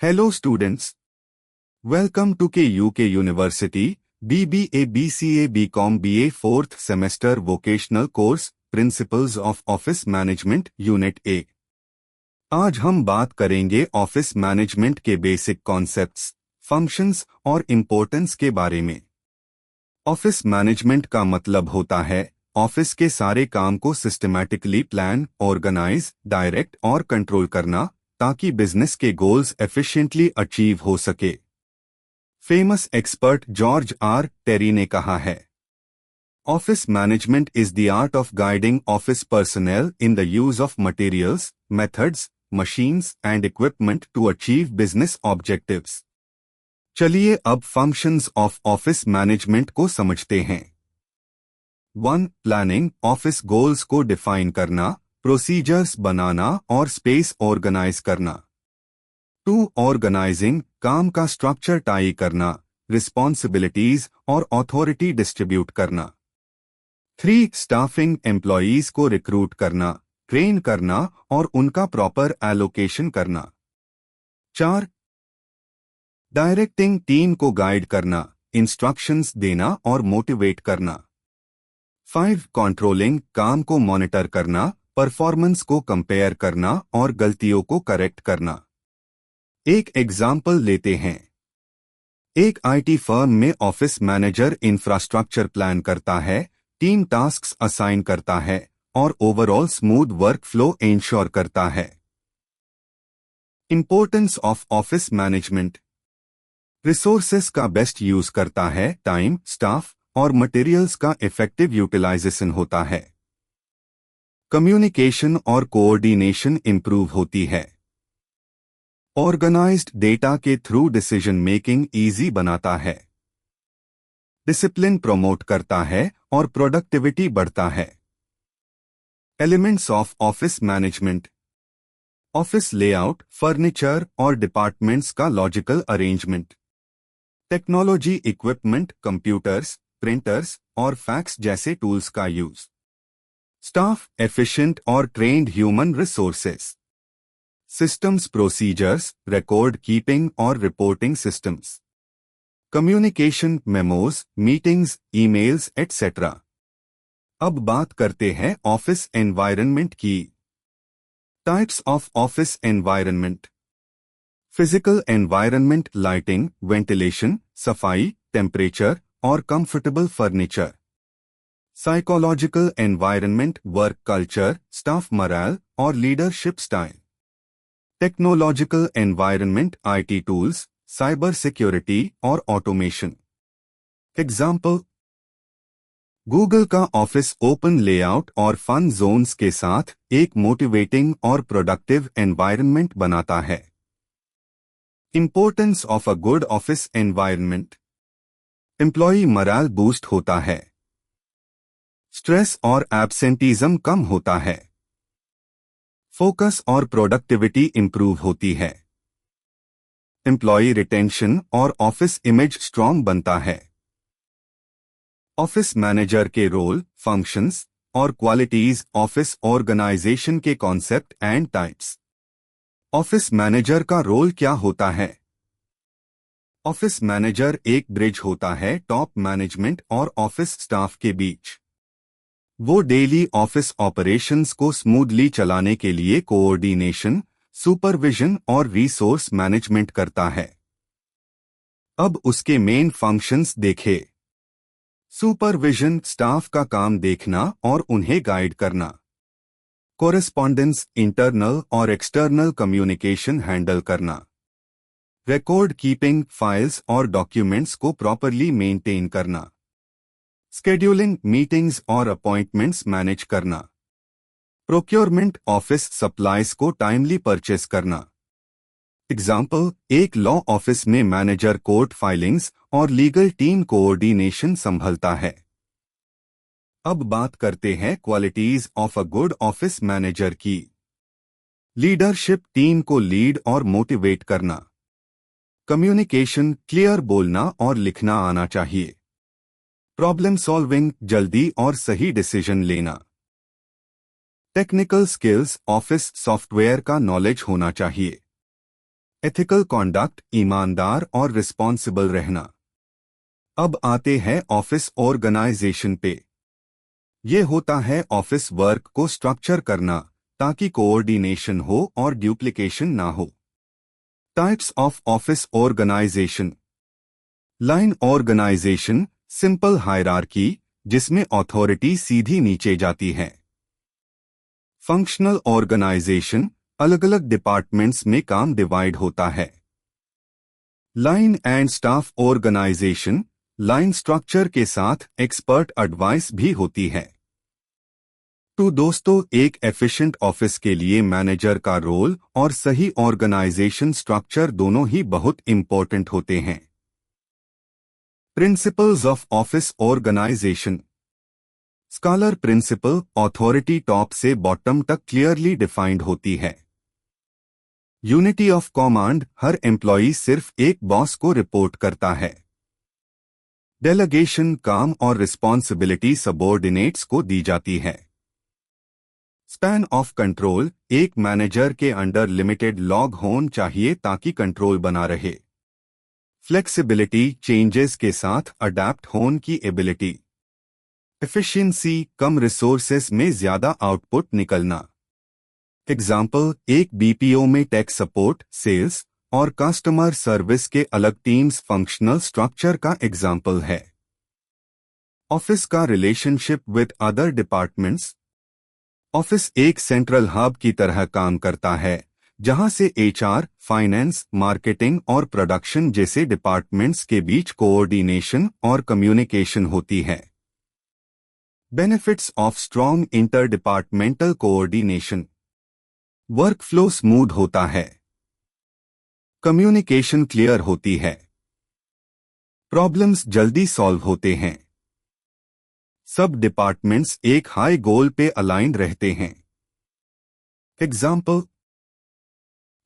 Hello students, welcome to KUK University, BBA BCA BCom BA 4th semester vocational course Principles of Office Management Unit A। आज हम बात करेंगे office management के basic concepts, functions और importance के बारे में। ऑफिस मैनेजमेंट का मतलब होता है ऑफिस के सारे काम को सिस्टमैटिकली प्लान, ऑर्गेनाइज, डायरेक्ट और कंट्रोल करना ताकि बिजनेस के गोल्स एफिशिएंटली अचीव हो सके। Famous expert George R Terry ने कहा है, office management is the art of guiding office personnel in the use of materials, methods, machines and equipment to achieve business objectives. चलिए अब functions of office management को समझते हैं। 1. Planning, office goals को define करना, प्रोसीजर्स बनाना और space organise करना। 2. Organising, काम का स्ट्रक्चर टाई करना, रिस्पॉन्सिबिलिटीज और अथॉरिटी डिस्ट्रीब्यूट करना। 3. स्टाफिंग, एम्प्लॉयज को रिक्रूट करना, ट्रेन करना और उनका प्रॉपर एलोकेशन करना। 4. डायरेक्टिंग, टीम को गाइड करना, इंस्ट्रक्शंस देना और मोटिवेट करना। 5. कंट्रोलिंग, काम को मॉनिटर करना, परफॉर्मेंस को कंपेयर करना और गलतियों को करेक्ट करना। एक एग्जाम्पल लेते हैं। एक आईटी फर्म में ऑफिस मैनेजर इंफ्रास्ट्रक्चर प्लान करता है, टीम टास्क्स असाइन करता है और overall smooth work flow ensure करता है। Importance of office management, resources का बेस्ट यूज करता है, टाइम, स्टाफ और मटेरियल्स का इफेक्टिव यूटिलाइजेशन होता है। कम्युनिकेशन और कोऑर्डिनेशन इंप्रूव होती है। ऑर्गेनाइज्ड डेटा के थ्रू डिसीजन मेकिंग इजी बनाता है। डिसिप्लिन प्रमोट करता है और प्रोडक्टिविटी बढ़ता है। Elements of office management, office layout, furniture और डिपार्टमेंट्स का logical arrangement. Technology equipment, computers, printers और फैक्स जैसे टूल्स का यूज। स्टाफ, एफिशिएंट और trained human resources. Systems, procedures, record keeping और reporting systems. Communication, memos, meetings, emails etcetera. अब बात करते हैं ऑफिस एनवायरनमेंट की। Types of office environment, physical environment, lighting, ventilation, सफाई, टेम्परेचर और comfortable furniture. Psychological environment, work culture, staff moral और leadership style. Technological environment, IT tools, cyber security और automation. Example, Google का ऑफिस ओपन लेआउट और fun Jones के साथ एक motivating और प्रोडक्टिव एनवायरनमेंट बनाता है। Importance of a good office environment, employee moral boost होता है, स्ट्रेस और एब्सेंटीज्म कम होता है, फोकस और प्रोडक्टिविटी इंप्रूव होती है, एम्प्लॉई रिटेंशन और ऑफिस इमेज स्ट्रांग बनता है। ऑफिस मैनेजर के रोल, फंक्शंस और क्वालिटीज, ऑफिस ऑर्गेनाइजेशन के concept and types. Office manager का रोल क्या होता है? ऑफिस मैनेजर एक ब्रिज होता है टॉप मैनेजमेंट और ऑफिस स्टाफ के बीच। वो डेली ऑफिस ऑपरेशंस को स्मूथली चलाने के लिए कोऑर्डिनेशन, सुपरविजन और रिसोर्स मैनेजमेंट करता है। अब उसके मेन फंक्शंस देखें। सुपरविजन, स्टाफ का काम देखना और उन्हें गाइड करना। कोरेस्पॉन्डेंस, इंटरनल और एक्सटर्नल कम्युनिकेशन हैंडल करना। रिकॉर्ड कीपिंग, फाइल्स और डॉक्यूमेंट्स को प्रॉपरली मेंटेन करना। स्केड्यूलिंग, मीटिंग्स और अपॉइंटमेंट्स मैनेज करना। प्रोक्योरमेंट, ऑफिस सप्लाईज को टाइमली परचेस करना। एग्जाम्पल, एक लॉ ऑफिस में मैनेजर कोर्ट फाइलिंग्स और लीगल टीम कोऑर्डिनेशन संभलता है। अब बात करते हैं qualities of a good office manager की। लीडरशिप, टीम को लीड और मोटिवेट करना। कम्युनिकेशन, क्लियर बोलना और लिखना आना चाहिए। प्रॉब्लम सॉल्विंग, जल्दी और सही डिसीजन लेना। टेक्निकल स्किल्स, ऑफिस सॉफ्टवेयर का नॉलेज होना चाहिए। एथिकल कॉन्डक्ट, ईमानदार और रिस्पॉन्सिबल रहना। अब आते हैं ऑफिस ऑर्गेनाइजेशन पे। ये होता है ऑफिस वर्क को स्ट्रक्चर करना ताकि कोऑर्डिनेशन हो और ड्यूप्लिकेशन ना हो। Types of office organisation. Line organisation, simple hierarchy जिसमें अथॉरिटी सीधी नीचे जाती है। फंक्शनल ऑर्गेनाइजेशन, अलग अलग डिपार्टमेंट्स में काम डिवाइड होता है। Line and staff organisation, line structure के साथ एक्सपर्ट एडवाइस भी होती है। तो दोस्तों, एक एफिशिएंट ऑफिस के लिए मैनेजर का रोल और सही ऑर्गेनाइजेशन स्ट्रक्चर दोनों ही बहुत इंपॉर्टेंट होते हैं। Principles of office organisation. Scalar principle, authority top से बॉटम तक क्लियरली डिफाइंड होती है। यूनिटी ऑफ कमांड, हर एम्प्लॉई सिर्फ एक बॉस को रिपोर्ट करता है। डेलीगेशन, काम और रिस्पॉन्सिबिलिटी सबऑर्डिनेट्स को दी जाती है। स्पैन ऑफ कंट्रोल, एक मैनेजर के अंडर लिमिटेड लॉग होना चाहिए ताकि कंट्रोल बना रहे। फ्लेक्सिबिलिटी, चेंजेस के साथ अडेप्ट होने की एबिलिटी। एफिशिएंसी, कम रिसोर्सेस में ज्यादा आउटपुट निकलना। एग्जाम्पल, एक बीपीओ में टेक सपोर्ट, सेल्स और कस्टमर सर्विस के अलग टीम्स फंक्शनल स्ट्रक्चर का एग्जाम्पल है। ऑफिस का relationship with other departments. Office एक सेंट्रल हब की तरह काम करता है जहां से एचआर, फाइनेंस, मार्केटिंग और प्रोडक्शन जैसे डिपार्टमेंट्स के बीच कोऑर्डिनेशन और कम्युनिकेशन होती है। Benefits of strong interdepartmental coordination. Work flow smooth होता है। कम्युनिकेशन क्लियर होती है। प्रॉब्लम्स जल्दी सॉल्व होते हैं। सब डिपार्टमेंट्स एक हाई गोल पे अलाइंड रहते हैं। एग्जाम्पल,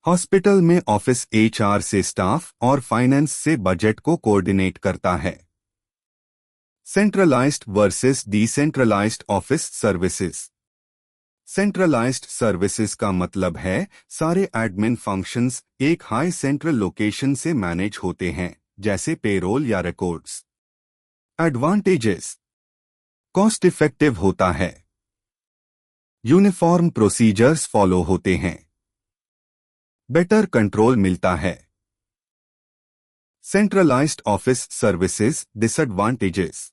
हॉस्पिटल में ऑफिस एचआर से स्टाफ और फाइनेंस से बजट को कोऑर्डिनेट करता है। Centralised versus decentralised office services. Centralised services का मतलब है सारे एडमिन फंक्शंस एक हाई सेंट्रल लोकेशन से मैनेज होते हैं, जैसे पेरोल या रिकॉर्ड्स। एडवांटेजेस, कॉस्ट इफेक्टिव होता है। यूनिफॉर्म प्रोसीजर्स फॉलो होते हैं। बेटर कंट्रोल मिलता है। Centralised office services disadvantages.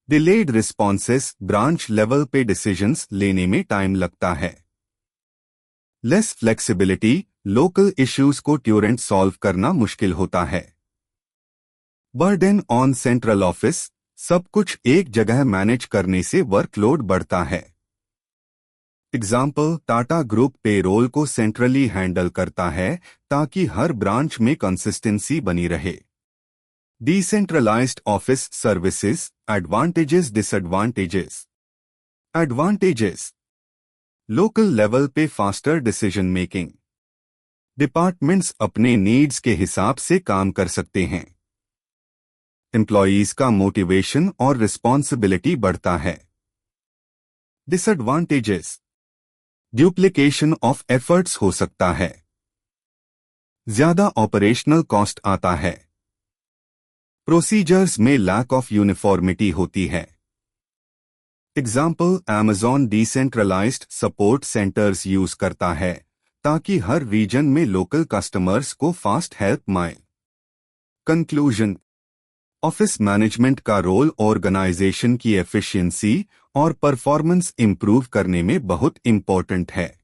Delayed responses, branch level पे डिसीजंस लेने में टाइम लगता है। लेस फ्लेक्सिबिलिटी, लोकल इश्यूज को ट्यूरेंट सॉल्व करना मुश्किल होता है। बर्डन ऑन सेंट्रल ऑफिस, सब कुछ एक जगह मैनेज करने से वर्कलोड बढ़ता है। एग्जाम्पल, टाटा ग्रुप पेरोल को सेंट्रली हैंडल करता है ताकि हर ब्रांच में कंसिस्टेंसी बनी रहे। Decentralised office services, advantages disadvantages. Advantages, local level पे फास्टर डिसीजन मेकिंग। डिपार्टमेंट्स अपने नीड्स के हिसाब से काम कर सकते हैं। एम्प्लॉयज का मोटिवेशन और रिस्पॉन्सिबिलिटी बढ़ता है। डिसएडवांटेजेस, ड्यूप्लिकेशन ऑफ एफर्ट्स हो सकता है। ज्यादा ऑपरेशनल कॉस्ट आता है। प्रोसीजर्स में लैक ऑफ यूनिफॉर्मिटी होती है। Example, Amazon decentralised support centres use करता है ताकि हर रीजन में लोकल कस्टमर्स को फास्ट हेल्प मिले। कंक्लूजन, ऑफिस मैनेजमेंट का रोल ऑर्गेनाइजेशन की एफिशिएंसी और परफॉर्मेंस इंप्रूव करने में बहुत इंपॉर्टेंट है।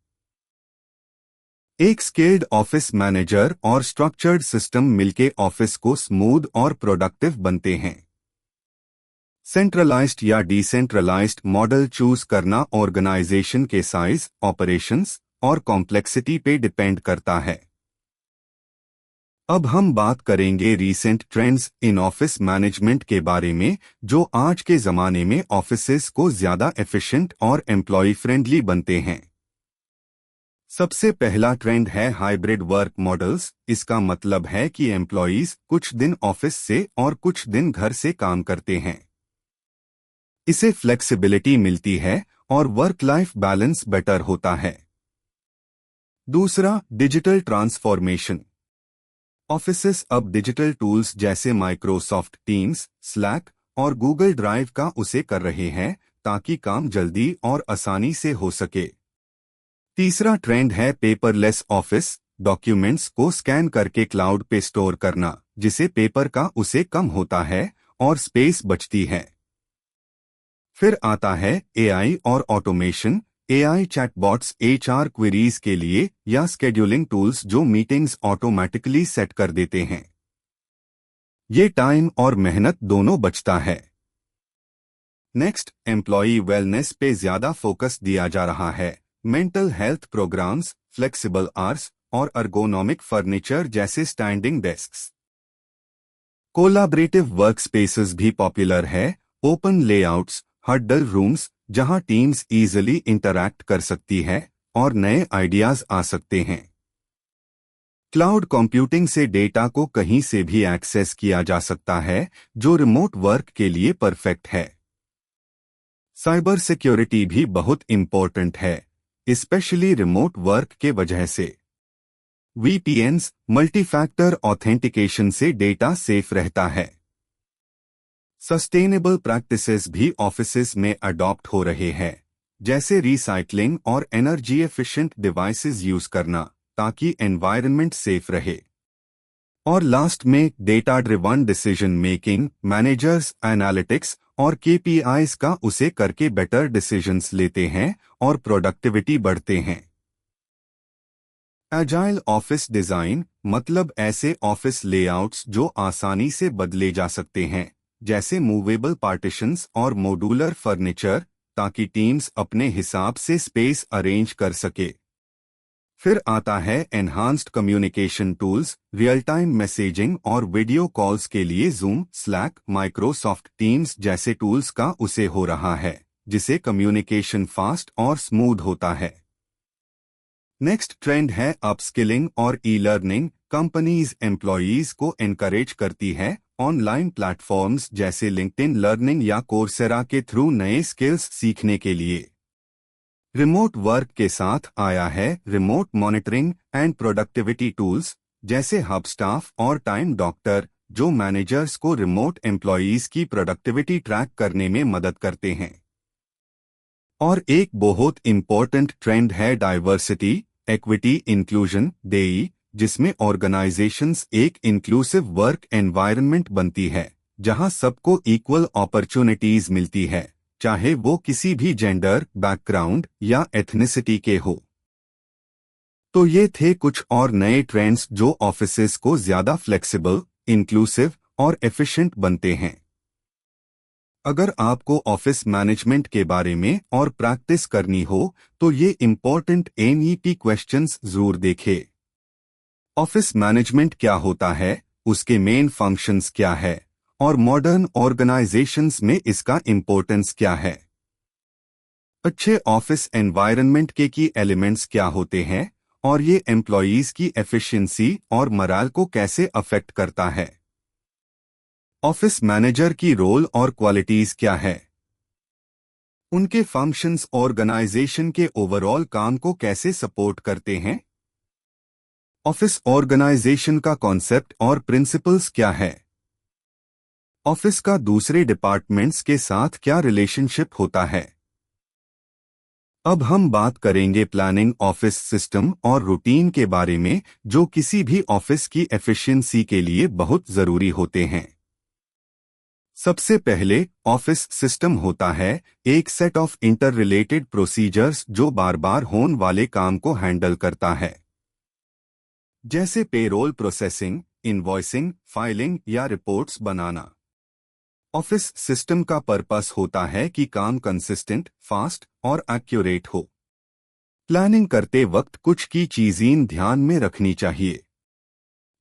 एक स्किल्ड ऑफिस मैनेजर और स्ट्रक्चर्ड सिस्टम मिलके ऑफिस को स्मूथ और प्रोडक्टिव बनते हैं। सेंट्रलाइज्ड या डिसेंट्रलाइज्ड मॉडल चूज करना ऑर्गेनाइजेशन के साइज, ऑपरेशंस और कॉम्प्लेक्सिटी पे डिपेंड करता है। अब हम बात करेंगे recent trends in office management के बारे में, जो आज के जमाने में ऑफिसेस को ज्यादा एफिशिएंट और एम्प्लॉय फ्रेंडली बनते हैं। सबसे पहला ट्रेंड है हाइब्रिड वर्क मॉडल्स। इसका मतलब है कि एम्प्लॉयज कुछ दिन ऑफिस से और कुछ दिन घर से काम करते हैं। इसे फ्लेक्सिबिलिटी मिलती है और वर्क लाइफ बैलेंस बेटर होता है। दूसरा, डिजिटल ट्रांसफॉर्मेशन। ऑफिसेस अब डिजिटल टूल्स जैसे माइक्रोसॉफ्ट टीम्स, स्लैक और गूगल ड्राइव का उसे कर रहे हैं ताकि काम जल्दी और आसानी से हो सके। तीसरा ट्रेंड है पेपरलेस ऑफिस, डॉक्यूमेंट्स को स्कैन करके क्लाउड पे स्टोर करना, जिसे पेपर का उसे कम होता है और स्पेस बचती है। फिर आता है एआई और automation, AI chatbots HR queries के लिए या स्केड्यूलिंग टूल्स जो मीटिंग्स ऑटोमेटिकली सेट कर देते हैं। ये टाइम और मेहनत दोनों बचता है। नेक्स्ट, एम्प्लॉई वेलनेस पे ज्यादा फोकस दिया जा रहा है। Mental health programmes, flexible hours और अर्गोनॉमिक फर्नीचर जैसे स्टैंडिंग डेस्क्स। कोलैबोरेटिव वर्कस्पेसेस भी पॉपुलर है, ओपन लेआउट्स, हडल रूम्स जहां टीम्स इजीली इंटरैक्ट कर सकती है और नए आइडियाज आ सकते हैं। क्लाउड कंप्यूटिंग से डेटा को कहीं से भी एक्सेस किया जा सकता है, जो रिमोट वर्क के लिए परफेक्ट है। साइबर सिक्योरिटी भी बहुत इंपॉर्टेंट है, स्पेशली रिमोट वर्क के वजह से। वीपीएन्स, मल्टी फैक्टर ऑथेंटिकेशन से डेटा सेफ रहता है। सस्टेनेबल प्रैक्टिसेस भी ऑफिसेज में अडॉप्ट हो रहे हैं, जैसे रिसाइकलिंग और एनर्जी एफिशिएंट डिवाइसेस यूज करना ताकि एनवायरनमेंट सेफ रहे। और लास्ट में data driven decision making, managers analytics और केपीआईज का उसे करके बेटर डिसीजंस लेते हैं और प्रोडक्टिविटी बढ़ते हैं। एजाइल ऑफिस डिजाइन मतलब ऐसे ऑफिस लेआउट्स जो आसानी से बदले जा सकते हैं, जैसे मूवेबल पार्टीशंस और मॉड्यूलर फर्नीचर, ताकि टीम्स अपने हिसाब से स्पेस अरेंज कर सके। फिर आता है enhanced communication tools, real time messaging और वीडियो कॉल्स के लिए जूम, स्लैक, माइक्रोसॉफ्ट टीम्स जैसे टूल्स का उसे हो रहा है, जिसे कम्युनिकेशन फास्ट और स्मूथ होता है। नेक्स्ट ट्रेंड है अपस्किलिंग और ई लर्निंग। कंपनीज एम्प्लॉयज को एनकरेज करती है ऑनलाइन प्लेटफॉर्म्स जैसे लिंक्डइन लर्निंग या कोर्सेरा के थ्रू नए स्किल्स सीखने के लिए। रिमोट वर्क के साथ आया है remote monitoring and productivity tools जैसे हबस्टाफ और टाइम डॉक्टर, जो मैनेजर्स को रिमोट एम्प्लॉयज की प्रोडक्टिविटी ट्रैक करने में मदद करते हैं। और एक बहुत इंपॉर्टेंट ट्रेंड है डाइवर्सिटी, एक्विटी, इंक्लूजन, डेई, जिसमें ऑर्गेनाइजेशंस एक इंक्लूसिव वर्क एनवायरनमेंट बनती है जहां सबको इक्वल अपॉर्चुनिटीज मिलती है, चाहे वो किसी भी जेंडर, बैकग्राउंड या एथनिसिटी के हो। तो ये थे कुछ और नए ट्रेंड्स जो ऑफिसेस को ज्यादा फ्लेक्सिबल, इंक्लूसिव और एफिशिएंट बनते हैं। अगर आपको ऑफिस मैनेजमेंट के बारे में और प्रैक्टिस करनी हो तो ये इंपॉर्टेंट एनईपी क्वेश्चंस जरूर देखें। ऑफिस मैनेजमेंट क्या होता है, उसके मेन फंक्शंस क्या है और मॉडर्न ऑर्गेनाइजेशंस में इसका इंपॉर्टेंस क्या है। अच्छे ऑफिस एनवायरनमेंट के की एलिमेंट्स क्या होते हैं और ये एम्प्लॉयज की एफिशिएंसी और मोराल को कैसे अफेक्ट करता है। ऑफिस मैनेजर की रोल और क्वालिटीज क्या है, उनके फंक्शंस ऑर्गेनाइजेशन के ओवरऑल काम को कैसे सपोर्ट करते हैं। ऑफिस ऑर्गेनाइजेशन का कॉन्सेप्ट और प्रिंसिपल्स क्या है। ऑफिस का दूसरे डिपार्टमेंट्स के साथ क्या रिलेशनशिप होता है। अब हम बात करेंगे प्लानिंग ऑफिस सिस्टम और रूटीन के बारे में, जो किसी भी ऑफिस की एफिशिएंसी के लिए बहुत जरूरी होते हैं। सबसे पहले ऑफिस सिस्टम होता है एक set of inter related procedures जो बार बार होने वाले काम को हैंडल करता है, जैसे पेरोल प्रोसेसिंग, इनवॉइसिंग, फाइलिंग या रिपोर्ट्स बनाना। ऑफिस सिस्टम का पर्पस होता है कि काम कंसिस्टेंट, फास्ट और एक्यूरेट हो। प्लानिंग करते वक्त कुछ की चीजें ध्यान में रखनी चाहिए।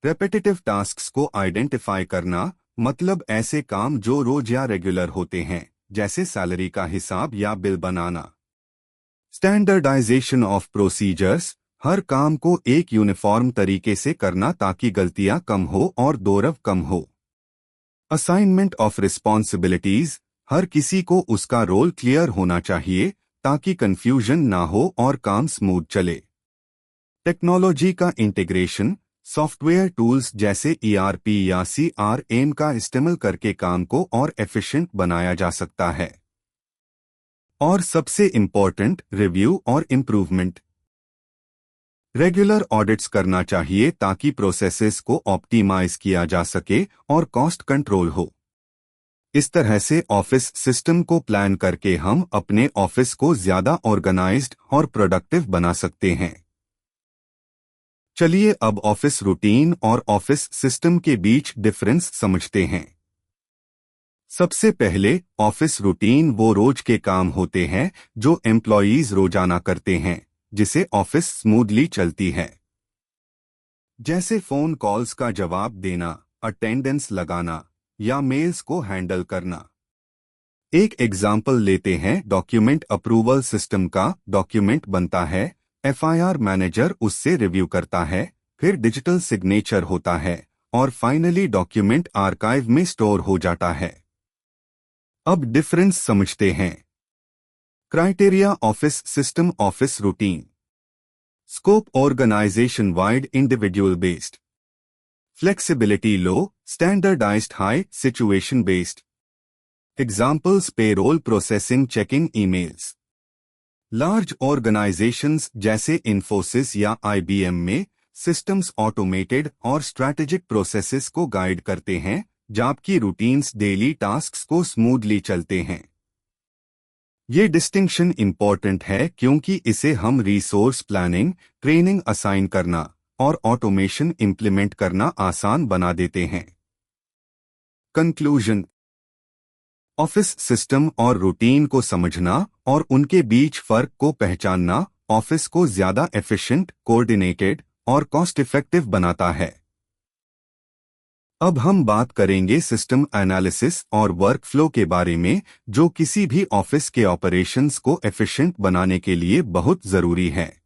रेपिटेटिव टास्क्स को आइडेंटिफाई करना, मतलब ऐसे काम जो रोज या रेगुलर होते हैं, जैसे सैलरी का हिसाब या बिल बनाना। स्टैंडर्डाइजेशन ऑफ प्रोसीजर्स, हर काम को एक यूनिफॉर्म तरीके से करना ताकि गलतियां कम हो और दोहराव कम हो। असाइनमेंट ऑफ रिस्पॉन्सिबिलिटीज, हर किसी को उसका रोल क्लियर होना चाहिए ताकि कंफ्यूजन ना हो और काम स्मूथ चले। टेक्नोलॉजी का इंटीग्रेशन, सॉफ्टवेयर टूल्स जैसे ERP या CRM का इस्तेमाल करके काम को और एफिशिएंट बनाया जा सकता है। और सबसे इम्पोर्टेंट, रिव्यू और इम्प्रूवमेंट। रेगुलर ऑडिट्स करना चाहिए ताकि प्रोसेसेस को ऑप्टिमाइज किया जा सके और कॉस्ट कंट्रोल हो। इस तरह से ऑफिस सिस्टम को प्लान करके हम अपने ऑफिस को ज्यादा ऑर्गेनाइज्ड और प्रोडक्टिव बना सकते हैं। चलिए अब ऑफिस रूटीन और ऑफिस सिस्टम के बीच डिफरेंस समझते हैं। सबसे पहले, ऑफिस रूटीन वो रोज के काम होते हैं जो एम्प्लॉयीज रोजाना करते हैं जिसे ऑफिस स्मूथली चलती है। जैसे फोन कॉल्स का जवाब देना, अटेंडेंस लगाना या मेल्स को हैंडल करना। एक एग्जाम्पल लेते हैं डॉक्यूमेंट अप्रूवल सिस्टम का। डॉक्यूमेंट बनता है, FIR मैनेजर उससे रिव्यू करता है, फिर डिजिटल सिग्नेचर होता है और फाइनली डॉक्यूमेंट आर्काइव में स्टोर हो जाता है। अब डिफरेंस समझते हैं। Criteria office system, office routine. Scope organisation wide, individual based. Flexibility low, standardised high, situation based. Examples payroll processing, checking emails. Large organisations जैसे इन्फोसिस या IBM में सिस्टम्स ऑटोमेटेड और स्ट्रैटेजिक प्रोसेसेस को गाइड करते हैं, जबकि रूटीन्स डेली टास्क्स को smoothly चलते हैं। ये डिस्टिंक्शन इंपॉर्टेंट है क्योंकि इसे हम रिसोर्स प्लानिंग, ट्रेनिंग असाइन करना और ऑटोमेशन इंप्लीमेंट करना आसान बना देते हैं। कंक्लूजन। ऑफिस सिस्टम और रूटीन को समझना और उनके बीच फर्क को पहचानना ऑफिस को ज्यादा एफिशिएंट, कोऑर्डिनेटेड और कॉस्ट इफेक्टिव बनाता है। अब हम बात करेंगे सिस्टम एनालिसिस और वर्कफ्लो के बारे में, जो किसी भी ऑफिस के ऑपरेशंस को एफिशिएंट बनाने के लिए बहुत जरूरी है।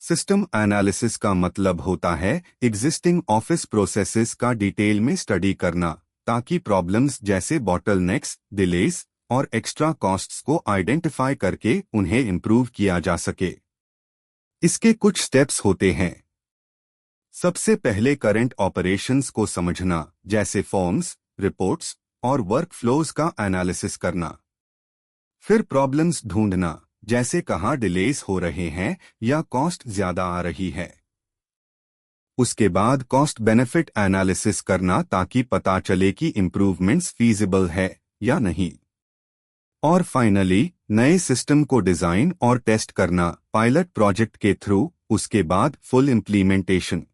सिस्टम एनालिसिस का मतलब होता है एग्जिस्टिंग ऑफिस प्रोसेसेस का डिटेल में स्टडी करना, ताकि प्रॉब्लम्स जैसे बॉटलनेक्स, डिलेज और एक्स्ट्रा कॉस्ट्स को आइडेंटिफाई करके उन्हें इम्प्रूव किया जा सके। इसके कुछ स्टेप्स होते हैं। सबसे पहले करंट ऑपरेशंस को समझना, जैसे फॉर्म्स, रिपोर्ट्स और वर्कफ्लोज का एनालिसिस करना। फिर प्रॉब्लम्स ढूंढना, जैसे कहाँ डिलेस हो रहे हैं या कॉस्ट ज्यादा आ रही है। उसके बाद कॉस्ट बेनिफिट एनालिसिस करना ताकि पता चले कि इम्प्रूवमेंट्स फीजिबल है या नहीं। और फाइनली नए सिस्टम को डिजाइन और टेस्ट करना, पायलट प्रोजेक्ट के थ्रू, उसके बाद फुल इम्प्लीमेंटेशन।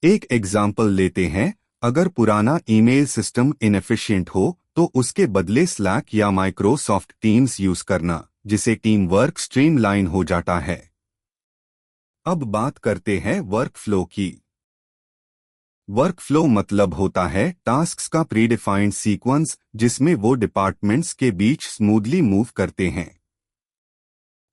एक एग्जाम्पल लेते हैं, अगर पुराना ईमेल सिस्टम इनएफिशिएंट हो तो उसके बदले स्लैक या माइक्रोसॉफ्ट टीम्स यूज करना, जिसे टीम वर्क स्ट्रीमलाइन हो जाता है। अब बात करते हैं वर्कफ्लो की। वर्कफ्लो मतलब होता है टास्क्स का प्रीडिफाइंड सीक्वेंस जिसमें वो डिपार्टमेंट्स के बीच स्मूथली मूव करते हैं।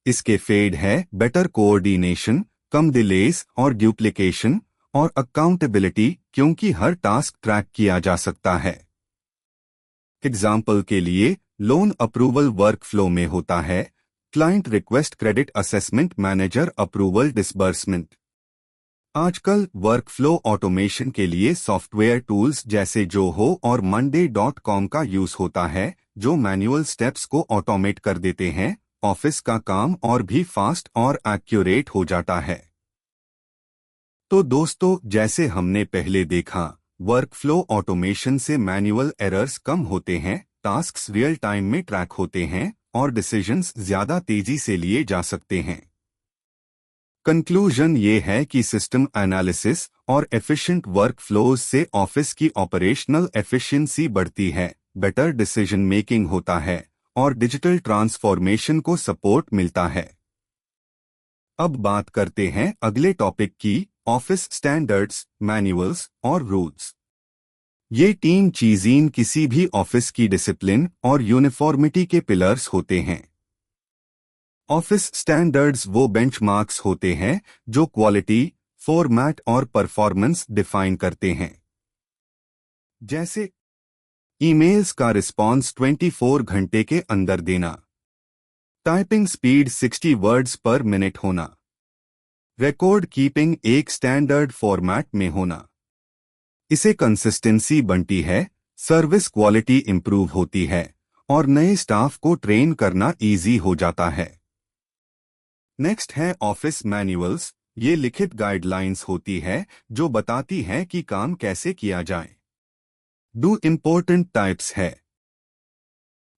इसके फेड है बेटर कोऑर्डिनेशन, कम डिलेस और ड्यूप्लिकेशन, और अकाउंटेबिलिटी, क्योंकि हर टास्क ट्रैक किया जा सकता है। एग्जाम्पल के लिए लोन अप्रूवल वर्कफ्लो में होता है client request, credit assessment, manager approval, disbursement. आजकल वर्कफ्लो ऑटोमेशन के लिए सॉफ्टवेयर टूल्स जैसे जोहो और monday.com का यूज होता है, जो मैनुअल स्टेप्स को ऑटोमेट कर देते हैं। ऑफिस का काम और भी फास्ट और एक्यूरेट हो जाता है। तो दोस्तों, जैसे हमने पहले देखा, वर्कफ्लो ऑटोमेशन से मैनुअल एरर्स कम होते हैं, टास्क्स रियल टाइम में ट्रैक होते हैं और डिसीजंस ज्यादा तेजी से लिए जा सकते हैं। कंक्लूजन ये है कि सिस्टम एनालिसिस और एफिशिएंट वर्कफ्लोज से ऑफिस की ऑपरेशनल एफिशिएंसी बढ़ती है, बेटर डिसीजन मेकिंग होता है और डिजिटल ट्रांसफॉर्मेशन को सपोर्ट मिलता है। अब बात करते हैं अगले टॉपिक की, ऑफिस स्टैंडर्ड्स, मैनुअल्स और रूल्स। ये तीन चीजें किसी भी ऑफिस की डिसिप्लिन और यूनिफॉर्मिटी के पिलर्स होते हैं। ऑफिस स्टैंडर्ड्स वो बेंचमार्क्स होते हैं जो क्वालिटी, फॉर्मेट और परफॉर्मेंस डिफाइन करते हैं। जैसे ईमेल्स का रिस्पॉन्स 24 घंटे के अंदर देना, टाइपिंग स्पीड 60 वर्ड्स पर मिनट होना, रिकॉर्ड कीपिंग एक स्टैंडर्ड फॉर्मेट में होना, इसे कंसिस्टेंसी बनती है, सर्विस क्वालिटी इंप्रूव होती है और नए स्टाफ को ट्रेन करना इजी हो जाता है। नेक्स्ट है ऑफिस मैनुअल्स। ये लिखित गाइडलाइंस होती है जो बताती है कि काम कैसे किया जाए। दो इम्पोर्टेंट टाइप्स है।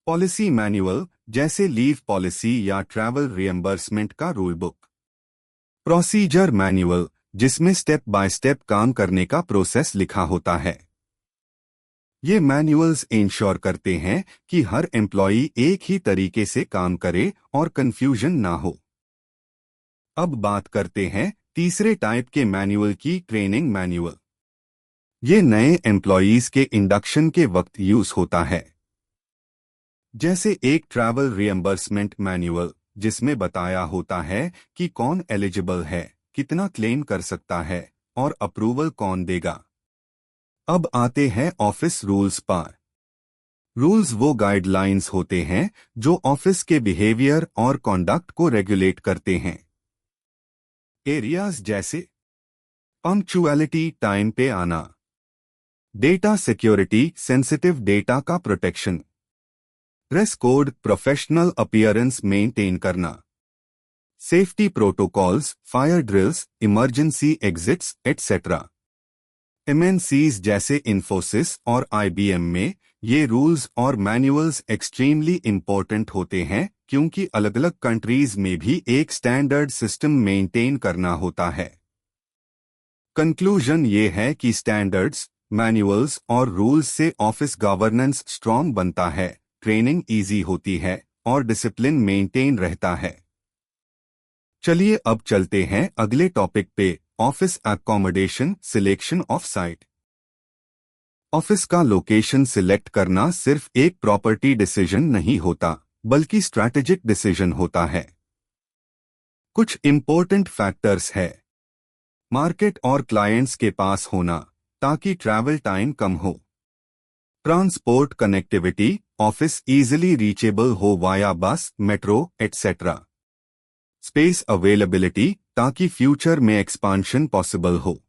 पॉलिसी मैनुअल, जैसे लीव पॉलिसी या ट्रैवल रिएम्बर्समेंट का रूल बुक। प्रोसीजर मैनुअल, जिसमें स्टेप बाय स्टेप काम करने का प्रोसेस लिखा होता है। ये मैनुअल्स इंश्योर करते हैं कि हर एम्प्लॉई एक ही तरीके से काम करे और कंफ्यूजन ना हो। अब बात करते हैं तीसरे टाइप के मैनुअल की, ट्रेनिंग मैनुअल। ये नए एम्प्लॉयज के इंडक्शन के वक्त यूज होता है। जैसे एक ट्रैवल रिएम्बर्समेंट मैनुअल, जिसमें बताया होता है कि कौन एलिजिबल है, कितना क्लेम कर सकता है और अप्रूवल कौन देगा। अब आते हैं ऑफिस रूल्स पर। रूल्स वो गाइडलाइंस होते हैं जो ऑफिस के बिहेवियर और कॉन्डक्ट को रेगुलेट करते हैं। एरियाज जैसे पंक्चुअलिटी, टाइम पे आना, डेटा सिक्योरिटी, सेंसिटिव डेटा का protection, dress code, professional appearance maintain करना, safety protocols, fire drills, emergency exits etcetera. MNCs जैसे इन्फोसिस और आईबीएम में ये रूल्स और मैनुअल्स एक्सट्रीमली इंपॉर्टेंट होते हैं, क्योंकि अलग अलग कंट्रीज में भी एक स्टैंडर्ड सिस्टम मेंटेन करना होता है। कंक्लूजन ये है कि स्टैंडर्ड्स, मैनुअल्स और रूल्स से ऑफिस गवर्नेंस स्ट्रॉन्ग बनता है, ट्रेनिंग इजी होती है और डिसिप्लिन मेंटेन रहता है। चलिए अब चलते हैं अगले टॉपिक पे, office accommodation, selection of site. Office का लोकेशन सिलेक्ट करना सिर्फ एक प्रॉपर्टी डिसीजन नहीं होता, बल्कि स्ट्रैटेजिक डिसीजन होता है। कुछ इंपॉर्टेंट फैक्टर्स है। मार्केट और क्लाइंट्स के पास होना, ताकि ट्रैवल टाइम कम हो। Transport connectivity, office easily reachable हो वाया बस, मेट्रो एटसेट्रा। स्पेस अवेलेबिलिटी, ताकि फ्यूचर में एक्सपांशन पॉसिबल हो।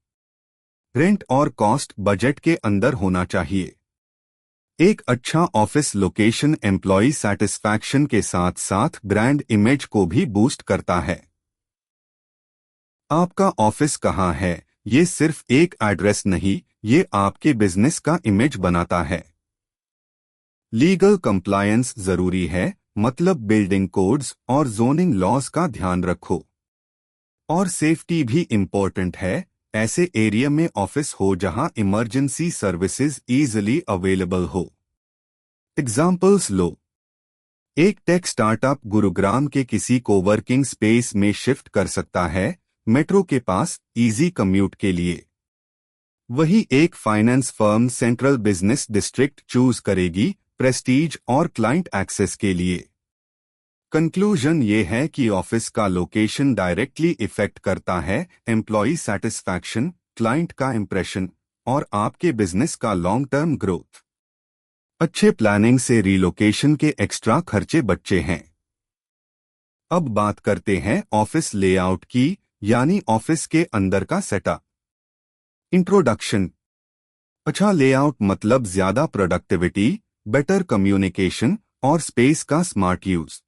रेंट और कॉस्ट बजट के अंदर होना चाहिए। एक अच्छा ऑफिस लोकेशन एम्प्लॉय सैटिस्फैक्शन के साथ साथ ब्रांड इमेज को भी बूस्ट करता है। आपका ऑफिस कहाँ है, ये सिर्फ एक एड्रेस नहीं, ये आपके बिजनेस का इमेज बनाता है। लीगल कंप्लायंस जरूरी है, मतलब बिल्डिंग कोड्स और जोनिंग लॉज का ध्यान रखो। और सेफ्टी भी इम्पोर्टेंट है, ऐसे एरिया में ऑफिस हो जहां इमरजेंसी सर्विसेज इजीली अवेलेबल हो। एग्जाम्पल्स लो। एक टेक स्टार्टअप गुरुग्राम के किसी कोवर्किंग स्पेस में शिफ्ट कर सकता है, मेट्रो के पास, इजी कम्यूट के लिए। वही एक finance firm central business district choose करेगी, प्रेस्टीज और क्लाइंट एक्सेस के लिए। कंक्लूजन ये है कि ऑफिस का लोकेशन डायरेक्टली इफेक्ट करता है एम्प्लॉय सैटिस्फैक्शन, क्लाइंट का इंप्रेशन और आपके बिजनेस का लॉन्ग टर्म ग्रोथ। अच्छे प्लानिंग से रिलोकेशन के एक्स्ट्रा खर्चे बचे हैं। अब बात करते हैं ऑफिस लेआउट की, यानी ऑफिस के अंदर का सेटअप। इंट्रोडक्शन। अच्छा लेआउट मतलब ज्यादा प्रोडक्टिविटी, बेटर कम्युनिकेशन और स्पेस का smart use.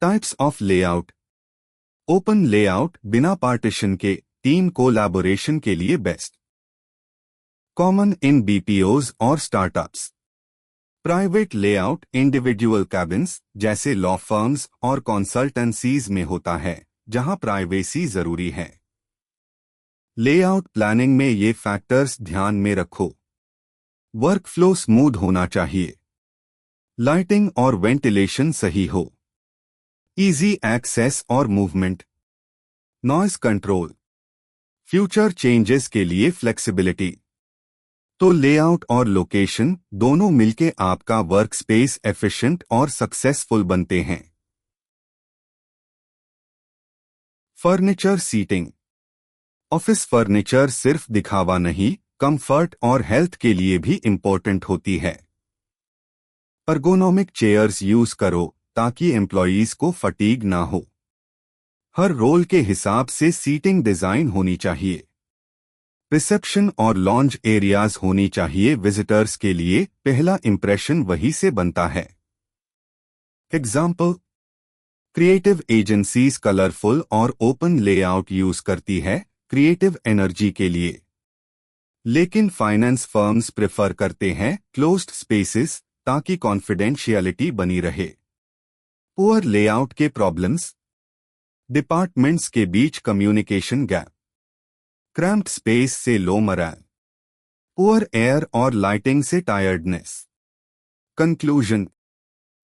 Types of layout. Open layout, बिना पार्टीशन के, टीम कोलैबोरेशन के लिए बेस्ट। कॉमन इन बीपीओज और startups. Private layout, individual cabins जैसे लॉ फर्म्स और कंसल्टेंसीज में होता है, जहां प्राइवेसी जरूरी है। लेआउट प्लानिंग में ये फैक्टर्स ध्यान में रखो। वर्क फ्लो स्मूथ होना चाहिए। लाइटिंग और वेंटिलेशन सही हो। इजी एक्सेस और movement. Noise control. Future changes के लिए फ्लेक्सिबिलिटी। तो लेआउट और लोकेशन दोनों मिलके आपका वर्क स्पेस एफिशिएंट और सक्सेसफुल बनते हैं। Furniture seating. ऑफिस फर्नीचर सिर्फ दिखावा नहीं, कंफर्ट और हेल्थ के लिए भी इंपॉर्टेंट होती है। एर्गोनोमिक चेयर्स यूज करो, ताकि एम्प्लॉयज को फटीग ना हो। हर रोल के हिसाब से सीटिंग डिजाइन होनी चाहिए। रिसेप्शन और लॉन्ज एरियाज होनी चाहिए। विजिटर्स के लिए पहला इंप्रेशन वही से बनता है। एग्जाम्पल, क्रिएटिव एजेंसीज कलरफुल और ओपन लेआउट यूज करती है क्रिएटिव एनर्जी के लिए, लेकिन फाइनेंस फर्म्स प्रेफर करते हैं क्लोज्ड स्पेसेस ताकि कॉन्फिडेंशियलिटी बनी रहे। पुअर लेआउट के प्रॉब्लम्स, डिपार्टमेंट्स के बीच कम्युनिकेशन गैप, क्रैम्प्ड स्पेस से लो मोरल, पुअर एयर और लाइटिंग से tiredness. Conclusion,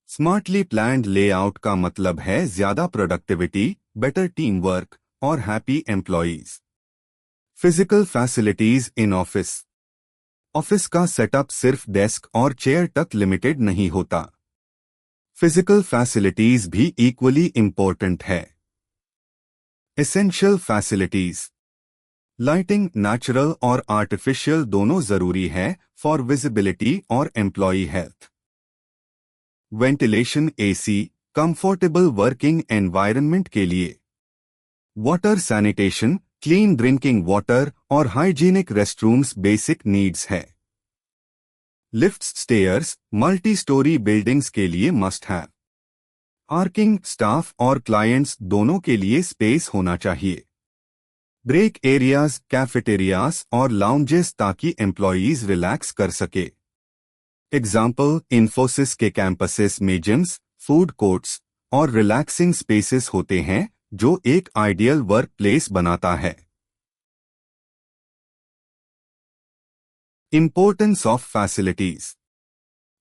smartly planned layout का मतलब है ज्यादा प्रोडक्टिविटी, बेटर टीम वर्क और happy employees. Physical facilities in office. Office का सेटअप सिर्फ डेस्क और चेयर तक लिमिटेड नहीं होता। फिजिकल फैसिलिटीज भी इक्वली इंपॉर्टेंट है। एसेंशियल फैसिलिटीज, लाइटिंग नेचुरल और आर्टिफिशियल दोनों जरूरी है फॉर विजिबिलिटी और employee health. Ventilation, AC, comfortable working environment के लिए। Water sanitation, clean drinking water और हाइजीनिक रेस्टरूम्स बेसिक नीड्स है। Lifts, stairs, multi storey buildings के लिए मस्ट है। पार्किंग, स्टाफ और क्लाइंट्स दोनों के लिए स्पेस होना चाहिए। ब्रेक एरियाज, कैफेटेरियाज और लाउंजेस ताकि एम्प्लॉयज रिलैक्स कर सके। एग्जाम्पल, इन्फोसिस के कैंपसेस में जिम्स, फूड कोर्ट्स और रिलैक्सिंग स्पेसेस होते हैं जो एक आइडियल वर्क प्लेस बनाता है। Importance of facilities.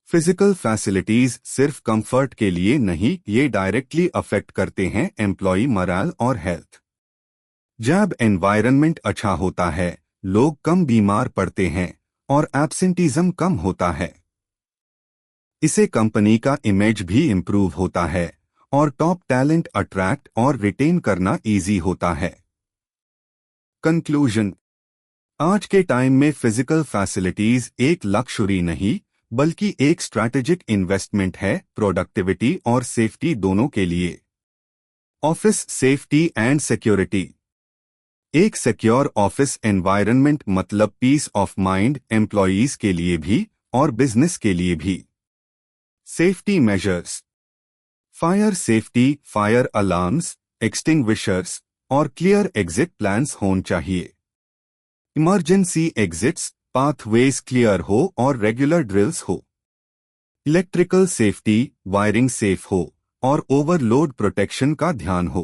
Physical facilities सिर्फ कंफर्ट के लिए नहीं, ये डायरेक्टली अफेक्ट करते हैं एम्प्लॉय मोरल और हेल्थ। जब एनवायरनमेंट अच्छा होता है, लोग कम बीमार पड़ते हैं और एब्सेंटीज्म कम होता है। इससे कंपनी का इमेज भी इंप्रूव होता है और टॉप टैलेंट अट्रैक्ट और रिटेन करना इजी होता है। कंक्लूजन, आज के टाइम में फिजिकल फैसिलिटीज एक लक्ष्यूरी नहीं बल्कि एक स्ट्रैटेजिक इन्वेस्टमेंट है प्रोडक्टिविटी और सेफ्टी दोनों के लिए। Office safety and security. एक सिक्योर ऑफिस एनवायरनमेंट मतलब पीस ऑफ माइंड एम्प्लॉयज के लिए भी और बिजनेस के लिए भी। Safety measures, fire safety, fire alarms, extinguishers और क्लियर एग्जिट प्लान्स होने चाहिए। इमरजेंसी एग्जिट्स, पाथवेज क्लियर हो और रेगुलर ड्रिल्स हो। इलेक्ट्रिकल सेफ्टी, वायरिंग सेफ हो और ओवरलोड प्रोटेक्शन का ध्यान हो।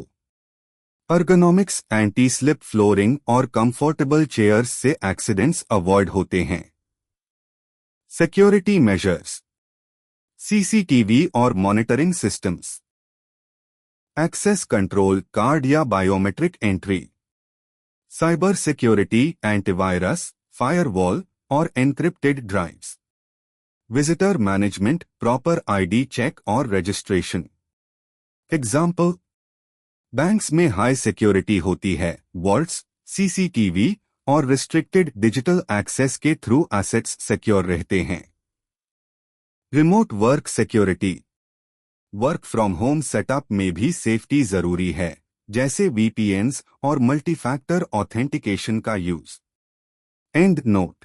अर्गोनॉमिक्स, एंटी स्लिप फ्लोरिंग और कंफर्टेबल चेयर्स से एक्सीडेंट्स अवॉइड होते हैं। सिक्योरिटी मेजर्स, सीसीटीवी और monitoring systems, access control, card या biometric entry, cyber security, antivirus, firewall और encrypted drives, visitor management, proper ID check और रजिस्ट्रेशन। एग्जाम्पल, बैंक्स में high security होती है, वॉल्ट्स, सीसीटीवी और रिस्ट्रिक्टेड डिजिटल एक्सेस के through assets secure रहते हैं। Remote work security, work from home setup में भी सेफ्टी जरूरी है, जैसे वीपीएन्स और मल्टीफैक्टर ऑथेंटिकेशन का यूज। एंड नोट,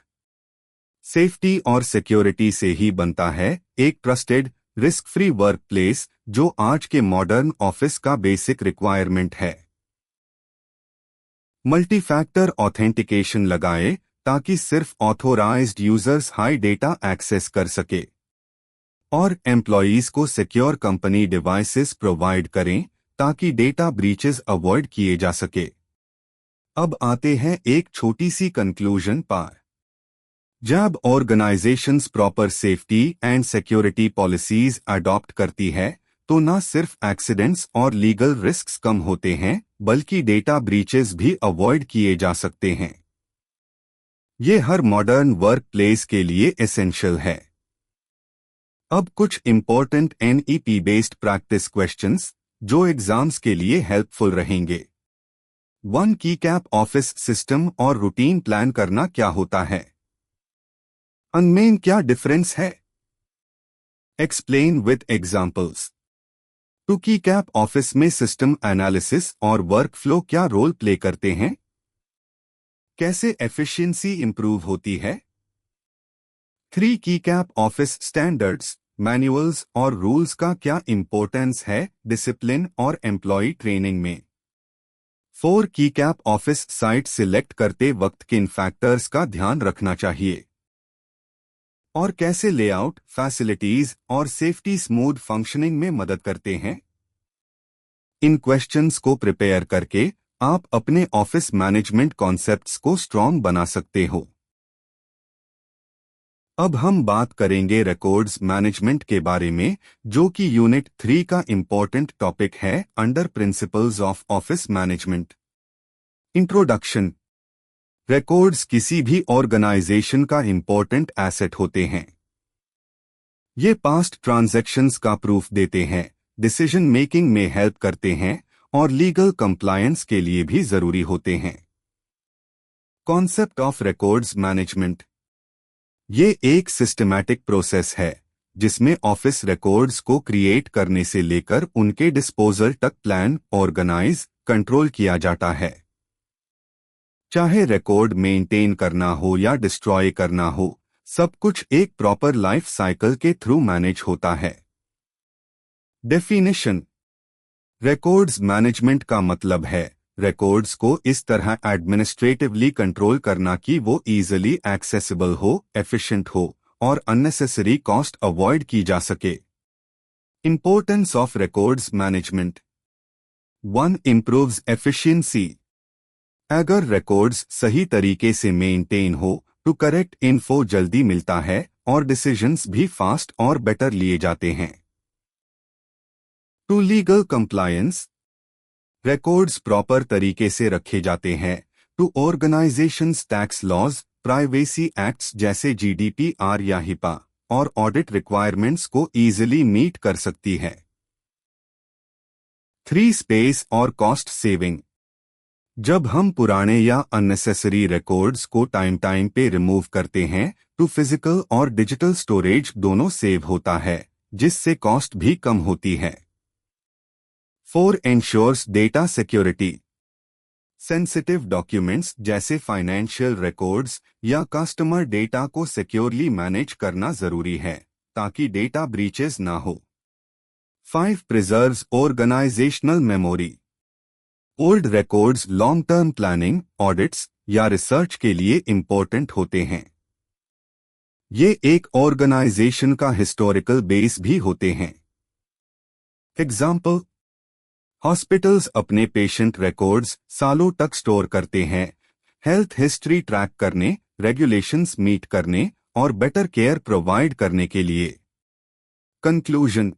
सेफ्टी और सिक्योरिटी से ही बनता है एक trusted, risk free work place जो आज के मॉडर्न ऑफिस का बेसिक रिक्वायरमेंट है। मल्टीफैक्टर ऑथेंटिकेशन लगाए ताकि सिर्फ authorised users high data access कर सके और एम्प्लॉयज को सिक्योर कंपनी डिवाइसेस प्रोवाइड करें ताकि डेटा ब्रीचेस अवॉइड किए जा सके। अब आते हैं एक छोटी सी कंक्लूजन पर। जब organisations proper safety and security policies adopt करती है तो न सिर्फ एक्सीडेंट्स और लीगल रिस्क्स कम होते हैं बल्कि डेटा ब्रीचेस भी अवॉइड किए जा सकते हैं। ये हर मॉडर्न वर्क प्लेस के लिए एसेंशियल है। अब कुछ important NEP based practice questions जो एग्जाम्स के लिए हेल्पफुल रहेंगे। 1. की कैप ऑफिस सिस्टम और रूटीन प्लान करना क्या होता है? अनमेन क्या डिफरेंस है? Explain with examples. टू की कैप ऑफिस में सिस्टम एनालिसिस और वर्कफ्लो क्या रोल प्ले करते हैं? कैसे एफिशिएंसी इंप्रूव होती है? 3 की कैप ऑफिस स्टैंडर्ड्स, मैनुअल्स और रूल्स का क्या इंपॉर्टेंस है डिसिप्लिन और एम्प्लॉय ट्रेनिंग में? 4 की कैप ऑफिस साइट सिलेक्ट करते वक्त किन फैक्टर्स का ध्यान रखना चाहिए? और कैसे लेआउट, फैसिलिटीज और सेफ्टी स्मूथ फंक्शनिंग में मदद करते हैं? इन क्वेश्चंस को प्रिपेयर करके आप अपने ऑफिस मैनेजमेंट कॉन्सेप्ट्स को स्ट्रॉन्ग बना सकते हो। अब हम बात करेंगे रिकॉर्ड्स मैनेजमेंट के बारे में, जो कि यूनिट 3 का इम्पोर्टेंट टॉपिक है under principles of office management. Introduction. Records किसी भी ऑर्गेनाइजेशन का इम्पोर्टेंट एसेट होते हैं। ये पास्ट ट्रांजैक्शंस का प्रूफ देते हैं, डिसीजन मेकिंग में हेल्प करते हैं और लीगल कंप्लायंस के लिए भी जरूरी होते हैं। Concept of records management. ये एक सिस्टमैटिक प्रोसेस है जिसमें ऑफिस रिकॉर्ड्स को क्रिएट करने से लेकर उनके डिस्पोजल तक प्लान, ऑर्गेनाइज, कंट्रोल किया जाता है। चाहे रिकॉर्ड मेंटेन करना हो या डिस्ट्रॉय करना हो, सब कुछ एक प्रॉपर लाइफ साइकिल के थ्रू मैनेज होता है। डेफिनेशन। रिकॉर्ड्स मैनेजमेंट का मतलब है रिकॉर्ड्स को इस तरह एडमिनिस्ट्रेटिवली कंट्रोल करना कि वो इजीली एक्सेसिबल हो, एफिशिएंट हो और अननेसेसरी कॉस्ट अवॉइड की जा सके। Importance of records management. 1. Improves efficiency. अगर रिकॉर्ड्स सही तरीके से मेंटेन हो तो करेक्ट इन्फो जल्दी मिलता है और डिसीजंस भी फास्ट और बेटर लिए जाते हैं। 2. Legal compliance. रिकॉर्ड्स प्रॉपर तरीके से रखे जाते हैं तो organisations tax laws, privacy acts जैसे GDPR या हिपा और ऑडिट रिक्वायरमेंट्स को इजीली मीट कर सकती है। 3. स्पेस और कॉस्ट सेविंग। जब हम पुराने या अननेसेसरी रिकॉर्ड्स को टाइम पे रिमूव करते हैं तो फिजिकल और डिजिटल स्टोरेज दोनों सेव होता है, जिससे कॉस्ट भी कम होती है। 4. Ensures data security. Sensitive documents जैसे फाइनेंशियल रिकॉर्ड्स या कस्टमर डेटा को सिक्योरली मैनेज करना जरूरी है ताकि डेटा ब्रीचेस ना हो। 5. Preserves organisational memory. Old records long term planning, audits या रिसर्च के लिए इंपॉर्टेंट होते हैं। ये एक ऑर्गेनाइजेशन का हिस्टोरिकल बेस भी होते हैं। एग्जाम्पल। हॉस्पिटल्स अपने पेशेंट रिकॉर्ड्स सालों तक स्टोर करते हैं, हेल्थ हिस्ट्री ट्रैक करने, रेगुलेशंस मीट करने और बेटर केयर प्रोवाइड करने के लिए। कंक्लूजन।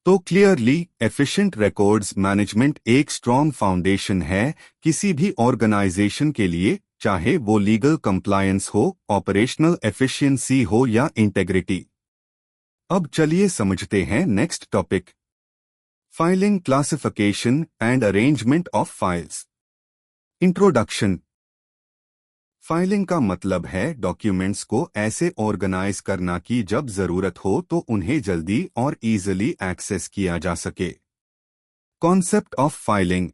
तो क्लियरली एफिशिएंट रिकॉर्ड्स मैनेजमेंट एक स्ट्रॉन्ग फाउंडेशन है किसी भी ऑर्गेनाइजेशन के लिए, चाहे वो लीगल कंप्लायंस हो, ऑपरेशनल एफिशिएंसी हो या इंटेग्रिटी। अब चलिए समझते हैं next topic, filing, classification and arrangement of files. Introduction. Filing का मतलब है डॉक्यूमेंट्स को ऐसे ऑर्गेनाइज करना कि जब जरूरत हो तो उन्हें जल्दी और इजीली एक्सेस किया जा सके। Concept of filing.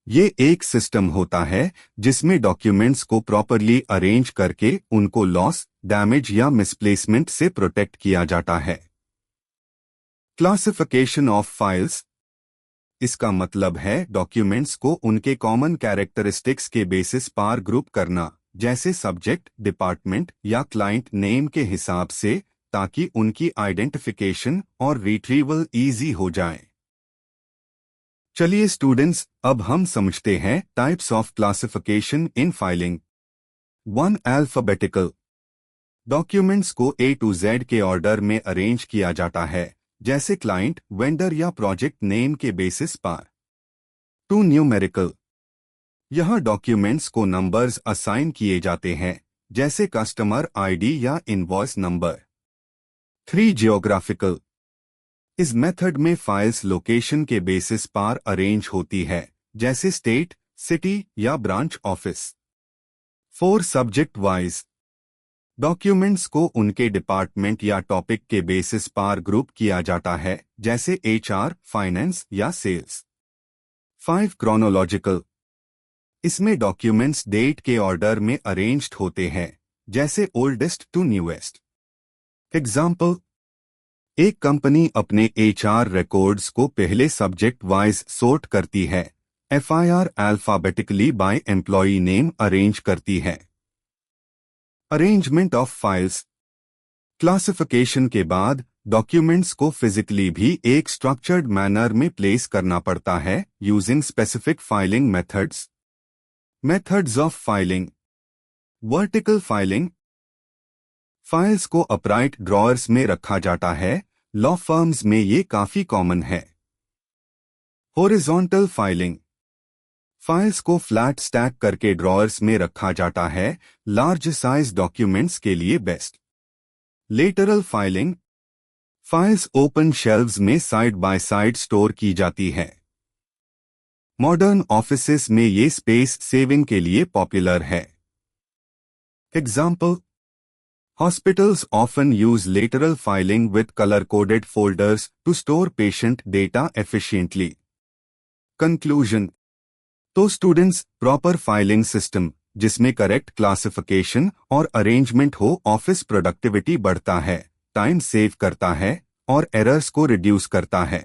ये एक सिस्टम होता है जिसमें डॉक्यूमेंट्स को प्रॉपरली अरेंज करके उनको लॉस, डैमेज या मिसप्लेसमेंट से प्रोटेक्ट किया जाता है। Classification of files. इसका मतलब है डॉक्यूमेंट्स को उनके कॉमन कैरेक्टरिस्टिक्स के बेसिस पर ग्रुप करना, जैसे सब्जेक्ट, डिपार्टमेंट या क्लाइंट नेम के हिसाब से, ताकि उनकी आइडेंटिफिकेशन और रिट्रीवल इजी हो जाए। चलिए स्टूडेंट्स, अब हम समझते हैं types of classification in filing. 1. Alphabetical. Documents को A to Z के ऑर्डर में अरेंज किया जाता है, जैसे क्लाइंट, वेंडर या प्रोजेक्ट नेम के बेसिस पर। 2. न्यूमेरिकल। यह डॉक्यूमेंट्स को नंबर्स असाइन किए जाते हैं, जैसे कस्टमर आईडी या इनवॉइस नंबर। 3. जियोग्राफिकल। इस मेथड में फाइल्स लोकेशन के बेसिस पर अरेंज होती है, जैसे स्टेट, सिटी या branch office. 4. Subject wise. Documents को उनके डिपार्टमेंट या टॉपिक के बेसिस पर ग्रुप किया जाता है, जैसे एचआर, फाइनेंस या सेल्स। 5 क्रोनोलॉजिकल। इसमें डॉक्यूमेंट्स डेट के ऑर्डर में अरेंज्ड होते हैं, जैसे ओल्डेस्ट टू न्यूएस्ट। एग्जाम्पल, एक कंपनी अपने एचआर रिकॉर्ड्स को पहले सब्जेक्ट वाइज सॉर्ट करती है, एफआईआर alphabetically by employee name arrange करती है। Arrangement of files. क्लासिफिकेशन के बाद डॉक्यूमेंट्स को फिजिकली भी एक स्ट्रक्चर्ड मैनर में प्लेस करना पड़ता है, using specific filing methods. Methods of filing. Vertical filing. Files को अपराइट ड्रॉअर्स में रखा जाता है, लॉ फर्म्स में ये काफी कॉमन है। Horizontal filing. फाइल्स को फ्लैट स्टैक करके ड्रॉअर्स में रखा जाता है, लार्ज साइज डॉक्यूमेंट्स के लिए best. Lateral filing. Files open shelves में साइड बाय साइड स्टोर की जाती है। मॉडर्न ऑफिसेस में ये स्पेस सेविंग के लिए पॉपुलर है। Example, hospitals often use lateral filing with color-coded folders to store patient data efficiently. Conclusion. तो स्टूडेंट्स, प्रॉपर फाइलिंग सिस्टम जिसमें करेक्ट क्लासिफिकेशन और अरेंजमेंट हो, ऑफिस प्रोडक्टिविटी बढ़ता है, टाइम सेव करता है और एरर्स को रिड्यूस करता है।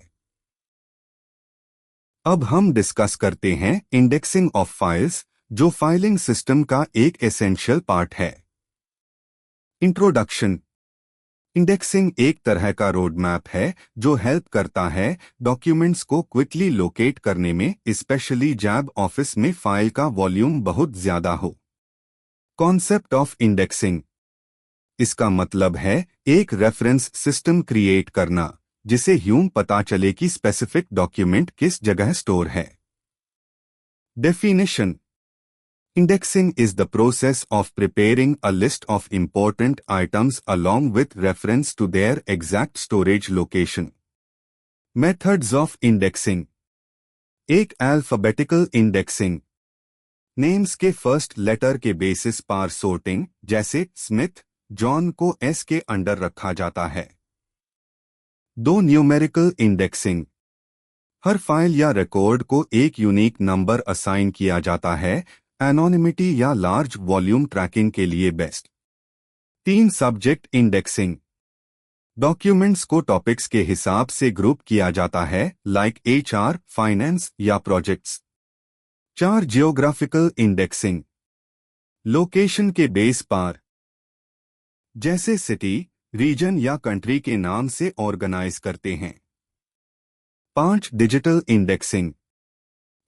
अब हम डिस्कस करते हैं इंडेक्सिंग ऑफ फाइल्स, जो फाइलिंग सिस्टम का एक एसेंशियल पार्ट है। इंट्रोडक्शन। इंडेक्सिंग एक तरह का रोड मैप है जो हेल्प करता है डॉक्यूमेंट्स को क्विकली लोकेट करने में, स्पेशली जब ऑफिस में फाइल का वॉल्यूम बहुत ज्यादा हो। Concept of indexing. इसका मतलब है एक रेफरेंस सिस्टम क्रिएट करना जिसे यूं पता चले कि स्पेसिफिक डॉक्यूमेंट किस जगह स्टोर है। Definition. Indexing is the process of preparing a list of important items along with reference to their exact storage location. Methods of indexing. एक alphabetical indexing. Names के first letter के basis पर sorting, जैसे Smith, John को S के under रखा जाता है। 2 न्यूमेरिकल इंडेक्सिंग। हर फाइल या रिकॉर्ड को एक यूनिक नंबर असाइन किया जाता है, एनोनिमिटी या लार्ज वॉल्यूम ट्रैकिंग के लिए बेस्ट। 3 subject indexing. डॉक्यूमेंट्स को टॉपिक्स के हिसाब से ग्रुप किया जाता है, लाइक एचआर, फाइनेंस या प्रोजेक्ट्स। 4 geographical indexing. लोकेशन के बेस पर, जैसे सिटी, रीजन या कंट्री के नाम से ऑर्गेनाइज करते हैं। 5 digital indexing.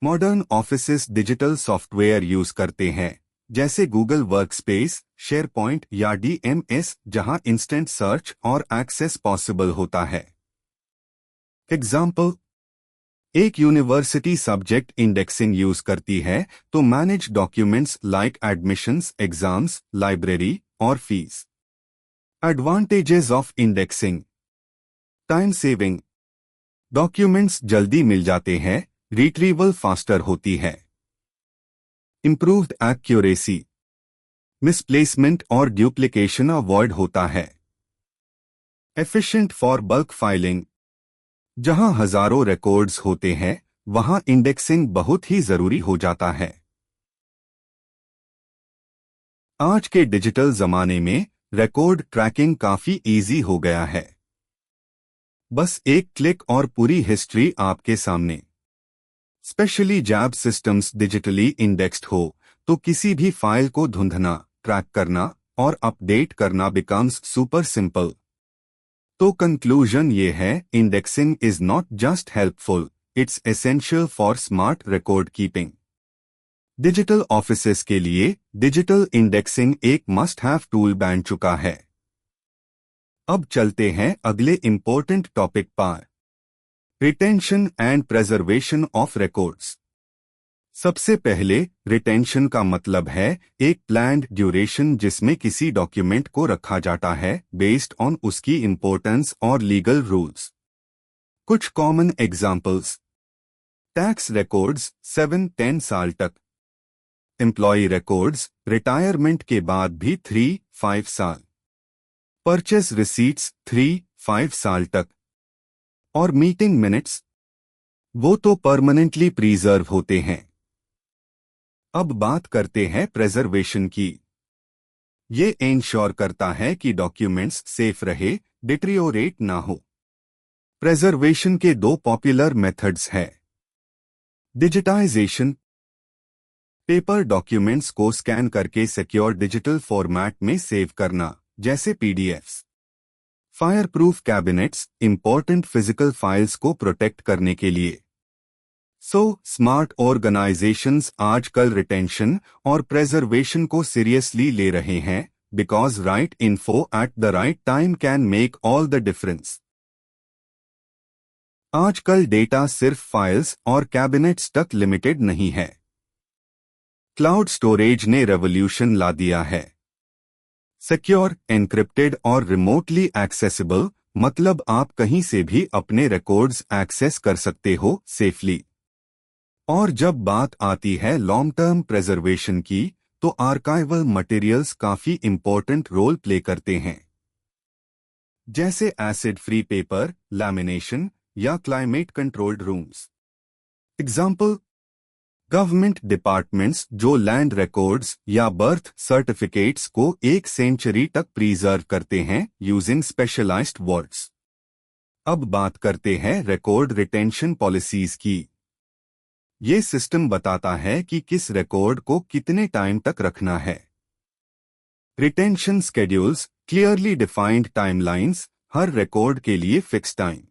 Modern offices digital software use करते हैं, जैसे गूगल वर्कस्पेस, शेयरपॉइंट या डीएमएस, जहां इंस्टेंट सर्च और एक्सेस पॉसिबल होता है। एग्जाम्पल, एक यूनिवर्सिटी सब्जेक्ट इंडेक्सिंग यूज करती है तो manage documents like admissions, exams, library और fees. Advantages of indexing. Time saving. Documents जल्दी मिल जाते हैं, रिट्रीवल फास्टर होती है। Improved accuracy. मिसप्लेसमेंट और ड्यूप्लिकेशन अवॉइड होता है। Efficient for bulk filing. जहां हजारों रिकॉर्ड्स होते हैं, वहां इंडेक्सिंग बहुत ही जरूरी हो जाता है। आज के डिजिटल जमाने में रिकॉर्ड ट्रैकिंग काफी इजी हो गया है। बस एक क्लिक और पूरी हिस्ट्री आपके सामने। स्पेशली जब सिस्टम्स डिजिटली इंडेक्स्ड हो, तो किसी भी फाइल को ढूंढना, ट्रैक करना और अपडेट करना बिकम्स सुपर सिंपल। तो कंक्लूजन ये है, indexing is not just helpful, it's essential for smart record keeping. Digital offices के लिए डिजिटल इंडेक्सिंग एक मस्ट हैव टूल बन चुका है। अब चलते हैं अगले इंपॉर्टेंट टॉपिक पर, retention and preservation of records. सबसे पहले, रिटेंशन का मतलब है एक प्लान्ड ड्यूरेशन जिसमें किसी डॉक्यूमेंट को रखा जाता है बेस्ड ऑन उसकी इंपॉर्टेंस और लीगल रूल्स। कुछ कॉमन एग्जांपल्स: टैक्स रिकॉर्ड्स 7-10 साल तक, एम्प्लॉय रिकॉर्ड्स रिटायरमेंट के बाद भी 3-5 साल, परचेस रिसीट्स 3-5 साल तक, और मीटिंग मिनट्स वो तो परमानेंटली प्रिजर्व होते हैं। अब बात करते हैं प्रेजर्वेशन की। ये इंश्योर करता है कि डॉक्यूमेंट्स सेफ रहे, डिटेरियोरेट ना हो। प्रेजर्वेशन के दो पॉपुलर मेथड्स हैं। डिजिटाइजेशन, पेपर डॉक्यूमेंट्स को स्कैन करके सिक्योर डिजिटल फॉर्मेट में सेव करना, जैसे PDFs. Fire proof cabinets, important physical files को प्रोटेक्ट करने के लिए। स्मार्ट ऑर्गेनाइजेशंस आजकल रिटेंशन और प्रेजर्वेशन को सीरियसली ले रहे हैं, because right info at the right time can make all the difference. आजकल डेटा सिर्फ फाइल्स और कैबिनेट्स तक लिमिटेड नहीं है। क्लाउड स्टोरेज ने रेवोल्यूशन ला दिया है। सिक्योर, एन्क्रिप्टेड और रिमोटली एक्सेसिबल, मतलब आप कहीं से भी अपने रिकॉर्ड्स एक्सेस कर सकते हो सेफली। और जब बात आती है लॉन्ग टर्म प्रेजर्वेशन की, तो आर्काइवल मटेरियल्स काफी इंपॉर्टेंट रोल प्ले करते हैं, जैसे एसिड फ्री पेपर, लैमिनेशन या climate controlled rooms. Example, government departments जो लैंड रिकॉर्ड्स या बर्थ सर्टिफिकेट्स को 1 सेंचुरी तक प्रिजर्व करते हैं यूजिंग स्पेशलाइज्ड वार्ड्स। अब बात करते हैं रिकॉर्ड रिटेंशन पॉलिसीज की। ये सिस्टम बताता है कि किस रिकॉर्ड को कितने टाइम तक रखना है। Retention schedules, clearly defined timelines, हर रिकॉर्ड के लिए fix time.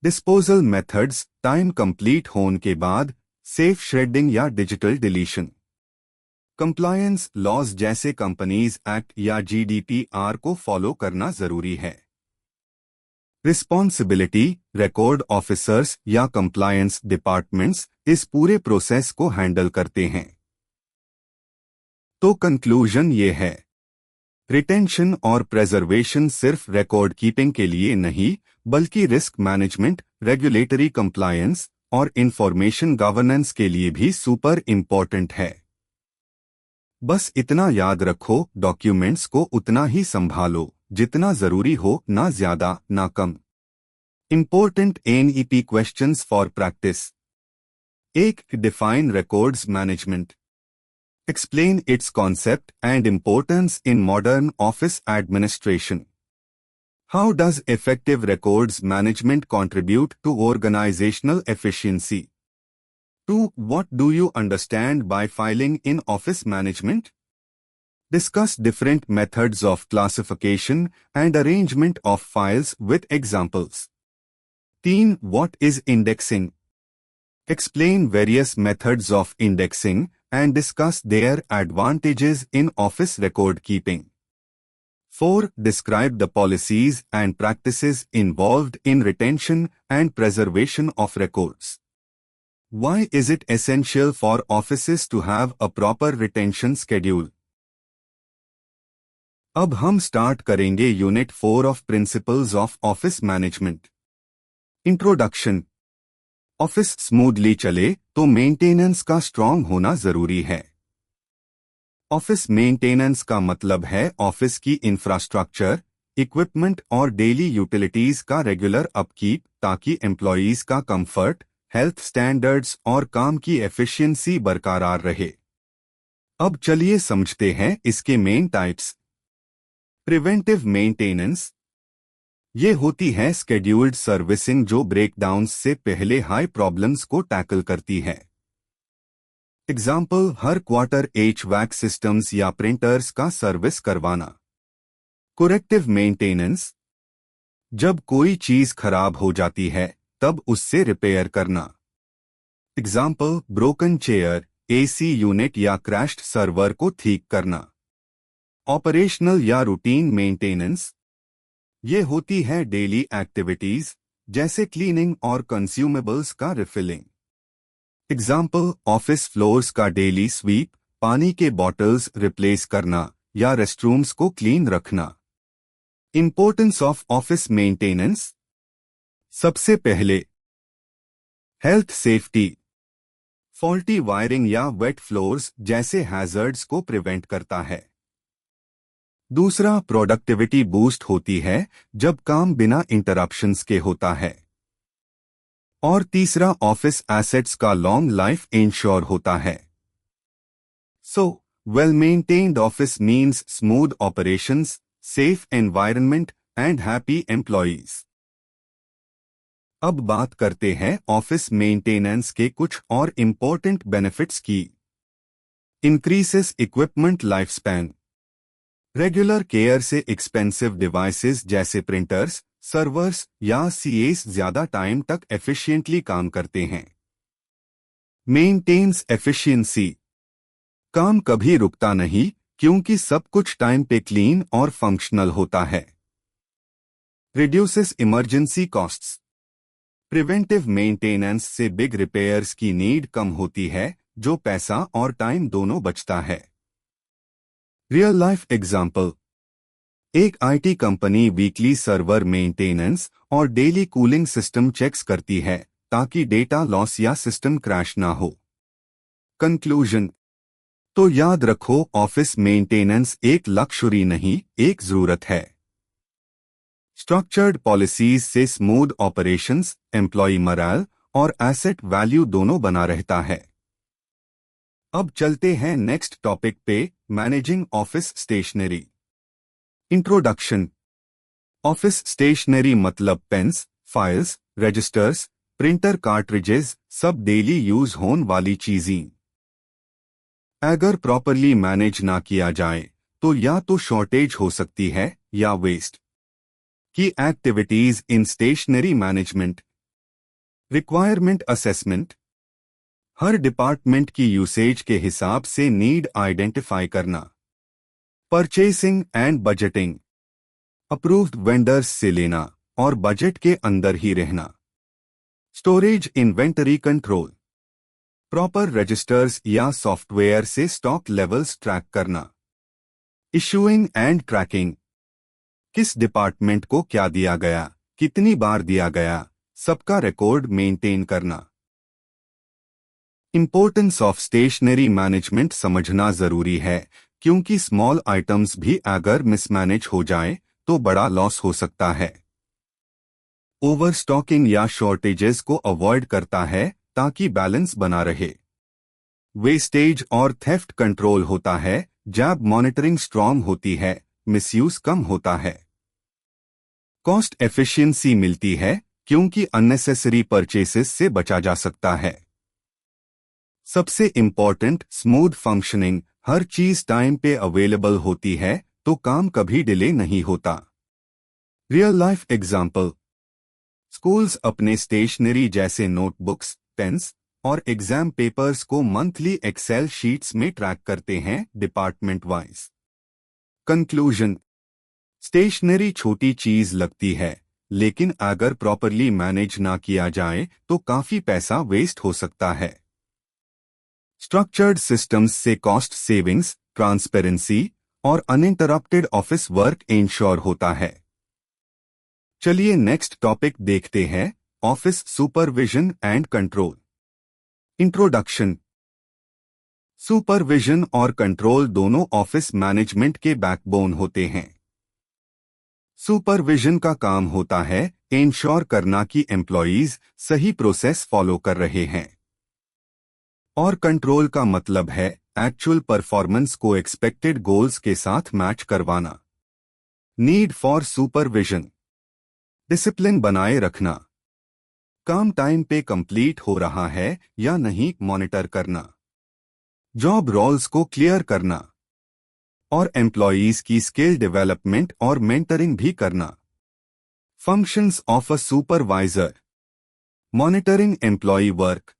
Disposal methods, time complete होने के बाद सेफ श्रेडिंग या डिजिटल डिलीशन। कंप्लायंस लॉज जैसे कंपनीज एक्ट या जीडीपीआर को फॉलो करना जरूरी है। रिस्पॉन्सिबिलिटी, रिकॉर्ड ऑफिसर्स या कंप्लायंस डिपार्टमेंट्स इस पूरे प्रोसेस को हैंडल करते हैं। तो कंक्लूजन ये है, रिटेंशन और प्रेजर्वेशन सिर्फ रिकॉर्ड कीपिंग के लिए नहीं, बल्कि रिस्क मैनेजमेंट, रेगुलेटरी कंप्लायंस और इंफॉर्मेशन गवर्नेंस के लिए भी सुपर इंपॉर्टेंट है। बस इतना याद रखो, डॉक्यूमेंट्स को उतना ही संभालो जितना जरूरी हो, ना ज्यादा ना कम। Important NEP questions for practice. 1. Define records management. Explain its concept and importance in modern office administration. How does effective records management contribute to organizational efficiency? 2. What do you understand by filing in office management? Discuss different methods of classification and arrangement of files with examples. 3. What is indexing? Explain various methods of indexing and discuss their advantages in office record keeping. 4. Describe the policies and practices involved in retention and preservation of records. Why is it essential for offices to have a proper retention schedule? अब हम start करेंगे unit 4 of principles of office management. Introduction. Office smoothly चले तो maintenance का strong होना जरूरी है। Office maintenance का मतलब है ऑफिस की इंफ्रास्ट्रक्चर, इक्विपमेंट और डेली यूटिलिटीज का रेगुलर अपकीप, ताकि एम्प्लॉयज का कंफर्ट, हेल्थ स्टैंडर्ड्स और काम की एफिशिएंसी बरकरार रहे। अब चलिए समझते हैं इसके मेन टाइप्स। प्रिवेंटिव मेंटेनेंस, ये होती है स्केड्यूल्ड सर्विसिंग जो ब्रेकडाउन्स से पहले हाई प्रॉब्लम्स को टैकल करती है। एग्जाम्पल, हर क्वार्टर HVAC सिस्टम्स या प्रिंटर्स का सर्विस करवाना। कोरेक्टिव मेंटेनेंस, जब कोई चीज खराब हो जाती है तब उससे रिपेयर करना। Example, broken chair, AC unit या क्रैश्ड सर्वर को ठीक करना। ऑपरेशनल या रूटीन मेंटेनेंस, ये होती है डेली एक्टिविटीज जैसे क्लीनिंग और कंज्यूमेबल्स का रिफिलिंग। एग्जाम्पल, ऑफिस फ्लोर्स का डेली स्वीप, पानी के बॉटल्स रिप्लेस करना या रेस्टरूम्स को क्लीन रखना। Importance of office maintenance. सबसे पहले, हेल्थ सेफ्टी। फॉल्टी वायरिंग या वेट फ्लोर्स जैसे हैजर्ड्स को प्रिवेंट करता है। दूसरा, प्रोडक्टिविटी बूस्ट होती है जब काम बिना इंटरप्शंस के होता है। और तीसरा, ऑफिस एसेट्स का लॉन्ग लाइफ इंश्योर होता है। So well maintained office means smooth operations, safe environment and happy employees. अब बात करते हैं ऑफिस मेंटेनेंस के कुछ और इम्पोर्टेंट बेनिफिट्स की। Increases equipment life span. Regular care से एक्सपेंसिव डिवाइसेस जैसे प्रिंटर्स, सर्वर्स या सीएस ज्यादा टाइम तक एफिशिएंटली काम करते हैं। Maintains efficiency. काम कभी रुकता नहीं क्योंकि सब कुछ टाइम पे क्लीन और फंक्शनल होता है। Reduces emergency costs. Preventive maintenance से बिग रिपेयर्स की नीड कम होती है, जो पैसा और टाइम दोनों बचता है। Real life example. एक IT company weekly server maintenance और डेली कूलिंग सिस्टम चेक्स करती है ताकि डेटा लॉस या सिस्टम क्रैश ना हो। कंक्लूजन। तो याद रखो, ऑफिस मेंटेनेंस एक लक्ष्यूरी नहीं, एक जरूरत है। स्ट्रक्चर्ड पॉलिसीज से स्मूथ ऑपरेशंस, एम्प्लॉय मॉरल और एसेट वैल्यू दोनों बना रहता है। अब चलते हैं नेक्स्ट टॉपिक पे, managing office stationery. Introduction. Office stationery मतलब pens, files, registers, printer cartridges, सब डेली यूज होने वाली चीजें। अगर प्रॉपरली मैनेज ना किया जाए तो या तो शॉर्टेज हो सकती है या waste. Key activities in stationery management. Requirement assessment. हर डिपार्टमेंट की यूसेज के हिसाब से नीड आइडेंटिफाई करना। Purchasing and budgeting. Approved vendors से लेना और बजट के अंदर ही रहना। Storage inventory control. Proper registers या सॉफ्टवेयर से स्टॉक लेवल्स ट्रैक करना। Issuing and tracking. किस डिपार्टमेंट को क्या दिया गया, कितनी बार दिया गया, सबका रिकॉर्ड मेंटेन करना। इंपॉर्टेंस ऑफ स्टेशनरी मैनेजमेंट समझना जरूरी है क्योंकि स्मॉल आइटम्स भी अगर मिसमैनेज हो जाए तो बड़ा लॉस हो सकता है। ओवरस्टॉकिंग या शॉर्टेजेस को अवॉइड करता है ताकि बैलेंस बना रहे। वेस्टेज और थेफ्ट कंट्रोल होता है जब मॉनिटरिंग स्ट्रॉन्ग होती है, मिसयूज कम होता है। कॉस्ट एफिशिएंसी मिलती है क्योंकि अननेसेसरी परचेसेस से बचा जा सकता है। सबसे इंपॉर्टेंट, स्मूथ फंक्शनिंग। हर चीज टाइम पे अवेलेबल होती है तो काम कभी डिले नहीं होता। Real life example. स्कूल्स अपने स्टेशनरी जैसे नोटबुक्स, पेन्स और एग्जाम पेपर्स को मंथली एक्सेल शीट्स में ट्रैक करते हैं डिपार्टमेंट वाइज। कंक्लूजन। स्टेशनरी छोटी चीज लगती है लेकिन अगर प्रॉपरली मैनेज ना किया जाए तो काफी पैसा वेस्ट हो सकता है। स्ट्रक्चर्ड सिस्टम्स से कॉस्ट सेविंग्स, ट्रांसपेरेंसी और अनइंटरप्टेड ऑफिस वर्क इंश्योर होता है। चलिए नेक्स्ट टॉपिक देखते हैं, office supervision and control. Introduction. Supervision और कंट्रोल दोनों ऑफिस मैनेजमेंट के बैकबोन होते हैं। सुपरविजन का काम होता है इंश्योर करना कि एम्प्लॉयज सही प्रोसेस फॉलो कर रहे हैं, और कंट्रोल का मतलब है एक्चुअल परफॉर्मेंस को एक्सपेक्टेड गोल्स के साथ मैच करवाना। Need for supervision. डिसिप्लिन बनाए रखना। काम टाइम पे कंप्लीट हो रहा है या नहीं मॉनिटर करना। जॉब रोल्स को क्लियर करना और एम्प्लॉयज की स्किल डेवलपमेंट और मेंटरिंग भी करना। Functions of a supervisor. Monitoring employee work,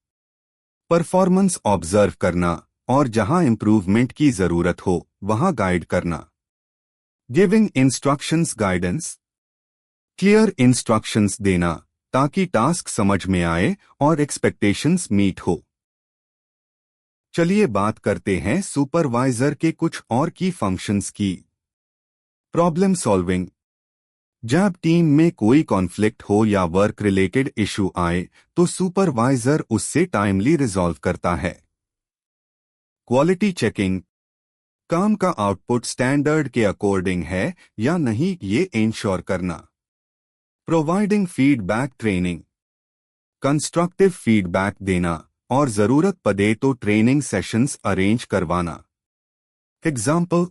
performance observe करना और जहां इंप्रूवमेंट की जरूरत हो वहां गाइड करना। Giving instructions, guidance. Clear instructions देना ताकि टास्क समझ में आए और एक्सपेक्टेशंस मीट हो। चलिए बात करते हैं सुपरवाइजर के कुछ और की फंक्शंस की। Problem solving. जब टीम में कोई कॉन्फ्लिक्ट हो या वर्क रिलेटेड इशू आए तो सुपरवाइजर उससे टाइमली रिजॉल्व करता है। क्वालिटी चेकिंग, काम का आउटपुट स्टैंडर्ड के अकॉर्डिंग है या नहीं ये इंश्योर करना। Providing feedback, training, constructive feedback देना और जरूरत पड़े तो ट्रेनिंग सेशंस अरेंज करवाना। एग्जाम्पल,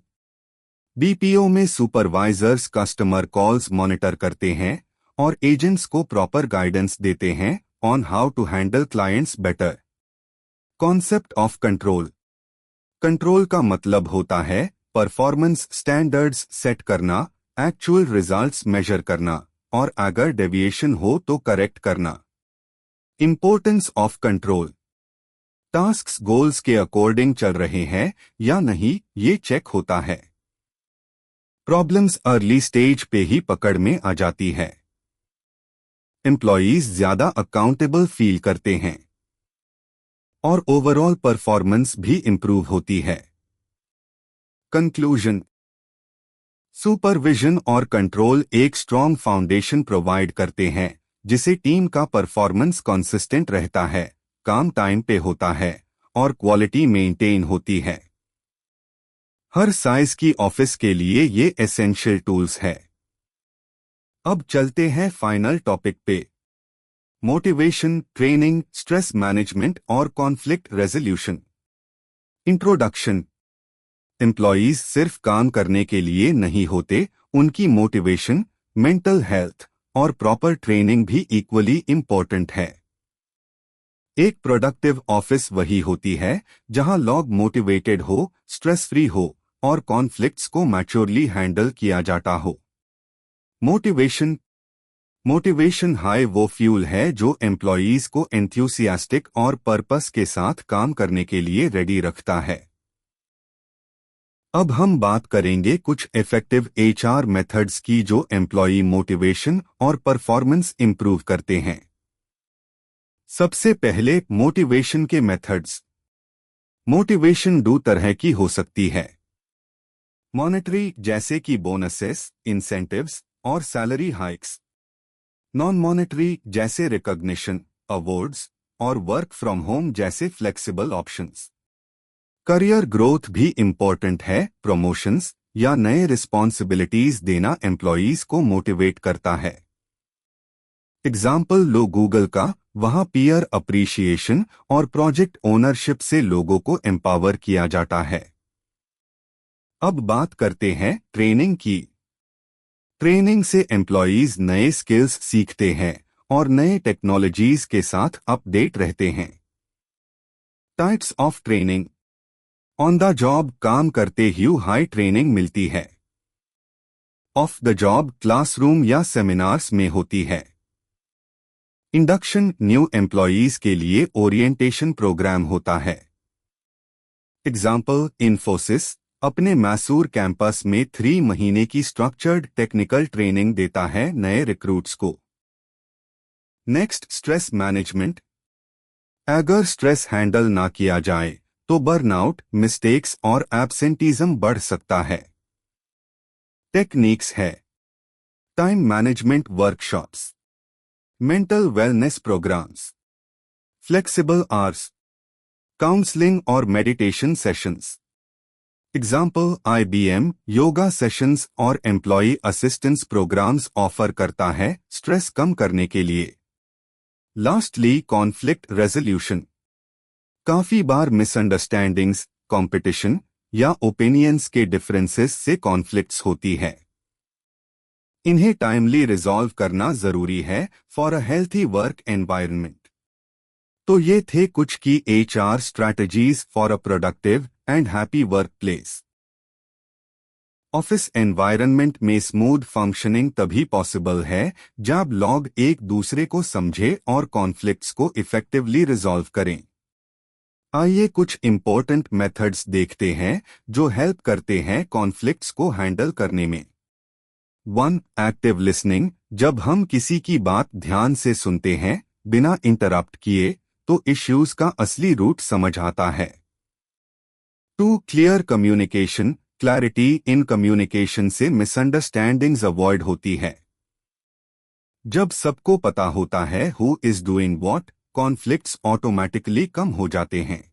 बीपीओ में सुपरवाइजर्स कस्टमर कॉल्स मॉनिटर करते हैं और एजेंट्स को प्रॉपर गाइडेंस देते हैं on how to handle clients better. Concept of control, control का मतलब होता है परफॉर्मेंस स्टैंडर्ड्स सेट करना, एक्चुअल रिजल्ट्स मेजर करना और अगर डेविएशन हो तो करेक्ट करना। Importance of control, tasks goals के अकॉर्डिंग चल रहे हैं या नहीं ये चेक होता है। प्रॉब्लम्स अर्ली स्टेज पे ही पकड़ में आ जाती है। एम्प्लॉयज ज्यादा अकाउंटेबल फील करते हैं और ओवरऑल परफॉर्मेंस भी इंप्रूव होती है। कंक्लूजन, सुपरविजन और कंट्रोल एक स्ट्रॉन्ग फाउंडेशन प्रोवाइड करते हैं जिसे टीम का परफॉर्मेंस कंसिस्टेंट रहता है, काम टाइम पे होता है और क्वालिटी मेंटेन होती है। हर साइज की ऑफिस के लिए ये एसेंशियल टूल्स है। अब चलते हैं फाइनल टॉपिक पे, मोटिवेशन, ट्रेनिंग, स्ट्रेस मैनेजमेंट और कॉन्फ्लिक्ट रेजोल्यूशन। इंट्रोडक्शन, एम्प्लॉयज सिर्फ काम करने के लिए नहीं होते, उनकी मोटिवेशन, मेंटल हेल्थ और प्रॉपर ट्रेनिंग भी इक्वली इंपॉर्टेंट है। एक प्रोडक्टिव ऑफिस वही होती है जहां लोग मोटिवेटेड हो, स्ट्रेस फ्री हो और कॉन्फ्लिक्ट्स को मैच्योरली हैंडल किया जाता हो। मोटिवेशन, मोटिवेशन हाई वो फ्यूल है जो एम्प्लॉयज को एंथुसियास्टिक और पर्पस के साथ काम करने के लिए रेडी रखता है। अब हम बात करेंगे कुछ इफेक्टिव एचआर मेथड्स की जो एम्प्लॉई मोटिवेशन और परफॉर्मेंस इंप्रूव करते हैं। सबसे पहले मोटिवेशन के मेथड्स। मोटिवेशन दो तरह की हो सकती है, मॉनेटरी जैसे कि बोनसेस, इंसेंटिव्स और सैलरी हाइक्स। नॉन मॉनेटरी जैसे रिकॉग्निशन, अवार्ड्स और वर्क फ्रॉम होम जैसे फ्लेक्सिबल ऑप्शंस। करियर ग्रोथ भी इंपॉर्टेंट है, प्रमोशंस या नए रिस्पॉन्सिबिलिटीज देना एम्प्लॉयज को मोटिवेट करता है। एग्जाम्पल लो गूगल का, वहां पीयर अप्रिशिएशन और प्रोजेक्ट ओनरशिप से लोगों को एम्पावर किया जाता है। अब बात करते हैं ट्रेनिंग की। ट्रेनिंग से एम्प्लॉयज नए स्किल्स सीखते हैं और नए टेक्नोलॉजीज के साथ अपडेट रहते हैं। Types of training, on the job काम करते ही हाई ट्रेनिंग मिलती है। ऑफ द जॉब क्लासरूम या सेमिनार्स में होती है। इंडक्शन, न्यू एम्प्लॉयज के लिए ओरिएंटेशन प्रोग्राम होता है। एग्जाम्पल, इन्फोसिस अपने मैसूर कैंपस में 3 महीने की स्ट्रक्चर्ड टेक्निकल ट्रेनिंग देता है नए रिक्रूट्स को। Next, stress management. अगर स्ट्रेस हैंडल ना किया जाए तो बर्नआउट, मिस्टेक्स और एब्सेंटीज्म बढ़ सकता है। टेक्निक्स है, time management workshops, mental wellness programmes, flexible hours, counselling और meditation sessions. Example, IBM yoga sessions और एम्प्लॉय असिस्टेंस प्रोग्राम्स ऑफर करता है स्ट्रेस कम करने के लिए। Lastly, conflict resolution. काफी बार मिसअंडरस्टैंडिंग्स, कंपटीशन या ओपिनियंस के डिफरेंसेस से कॉन्फ्लिक्ट्स होती है। इन्हें टाइमली रिजॉल्व करना जरूरी है for a healthy work environment. तो ये थे कुछ की HR strategies for a productive and happy work place. Office environment में स्मूथ फंक्शनिंग तभी पॉसिबल है जब लोग एक दूसरे को समझे और कॉन्फ्लिक्ट्स को इफेक्टिवली रिजॉल्व करें। आइए कुछ इंपॉर्टेंट मेथड्स देखते हैं जो हेल्प करते हैं कॉन्फ्लिक्ट्स को हैंडल करने में। 1. Active listening. जब हम किसी की बात ध्यान से सुनते हैं बिना इंटरप्ट किए तो इश्यूज का असली रूट समझ आता है। 2. Clear communication. Clarity in communication से मिसअंडरस्टैंडिंग्स अवॉइड होती है। जब सबको पता होता है who is doing what, conflicts automatically कम हो जाते हैं।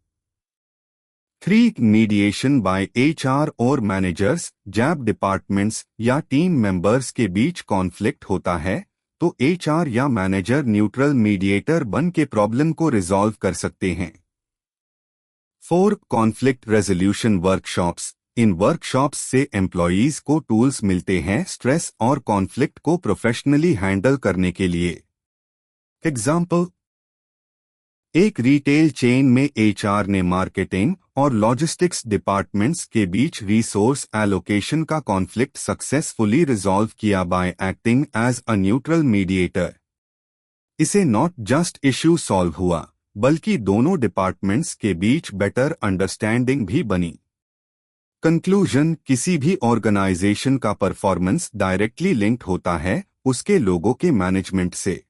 3. मीडिएशन बाय एचआर और मैनेजर्स। जब डिपार्टमेंट्स या टीम मेंबर्स के बीच कॉन्फ्लिक्ट होता है तो एचआर या मैनेजर न्यूट्रल मीडिएटर बन के प्रॉब्लम को रिजॉल्व कर सकते हैं। 4. Conflict resolution workshops. इन वर्कशॉप्स से एम्प्लॉयज को टूल्स मिलते हैं स्ट्रेस और कॉन्फ्लिक्ट को प्रोफेशनली हैंडल करने के लिए। एग्जाम्पल, एक रिटेल चेन में एचआर ने मार्केटिंग और लॉजिस्टिक्स डिपार्टमेंट्स के बीच रिसोर्स एलोकेशन का कॉन्फ्लिक्ट सक्सेसफुली रिजॉल्व किया by acting as a neutral mediator. इसे नॉट जस्ट इश्यू सॉल्व हुआ बल्कि दोनों डिपार्टमेंट्स के बीच बेटर अंडरस्टैंडिंग भी बनी। कंक्लूजन, किसी भी ऑर्गेनाइजेशन का परफॉर्मेंस डायरेक्टली लिंक्ड होता है उसके लोगों के मैनेजमेंट से।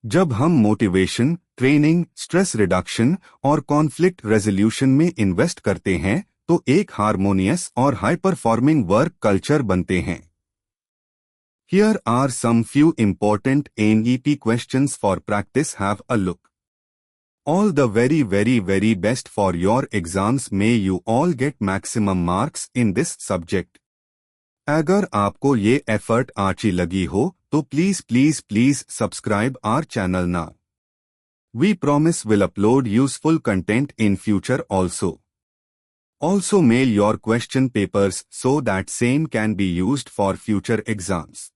जब हम मोटिवेशन, ट्रेनिंग, स्ट्रेस रिडक्शन और कॉन्फ्लिक्ट रेजोल्यूशन में इन्वेस्ट करते हैं तो एक हार्मोनियस और हाई परफॉर्मिंग वर्क कल्चर बनते हैं। Here are some few important NEP questions for practice. Have a look. All the very best for your exams. May you all get maximum marks in this subject. अगर आपको ये effort अच्छी लगी हो तो please subscribe our channel now. We promise we'll upload useful content in future also. Also mail your question papers so that same can be used for future exams.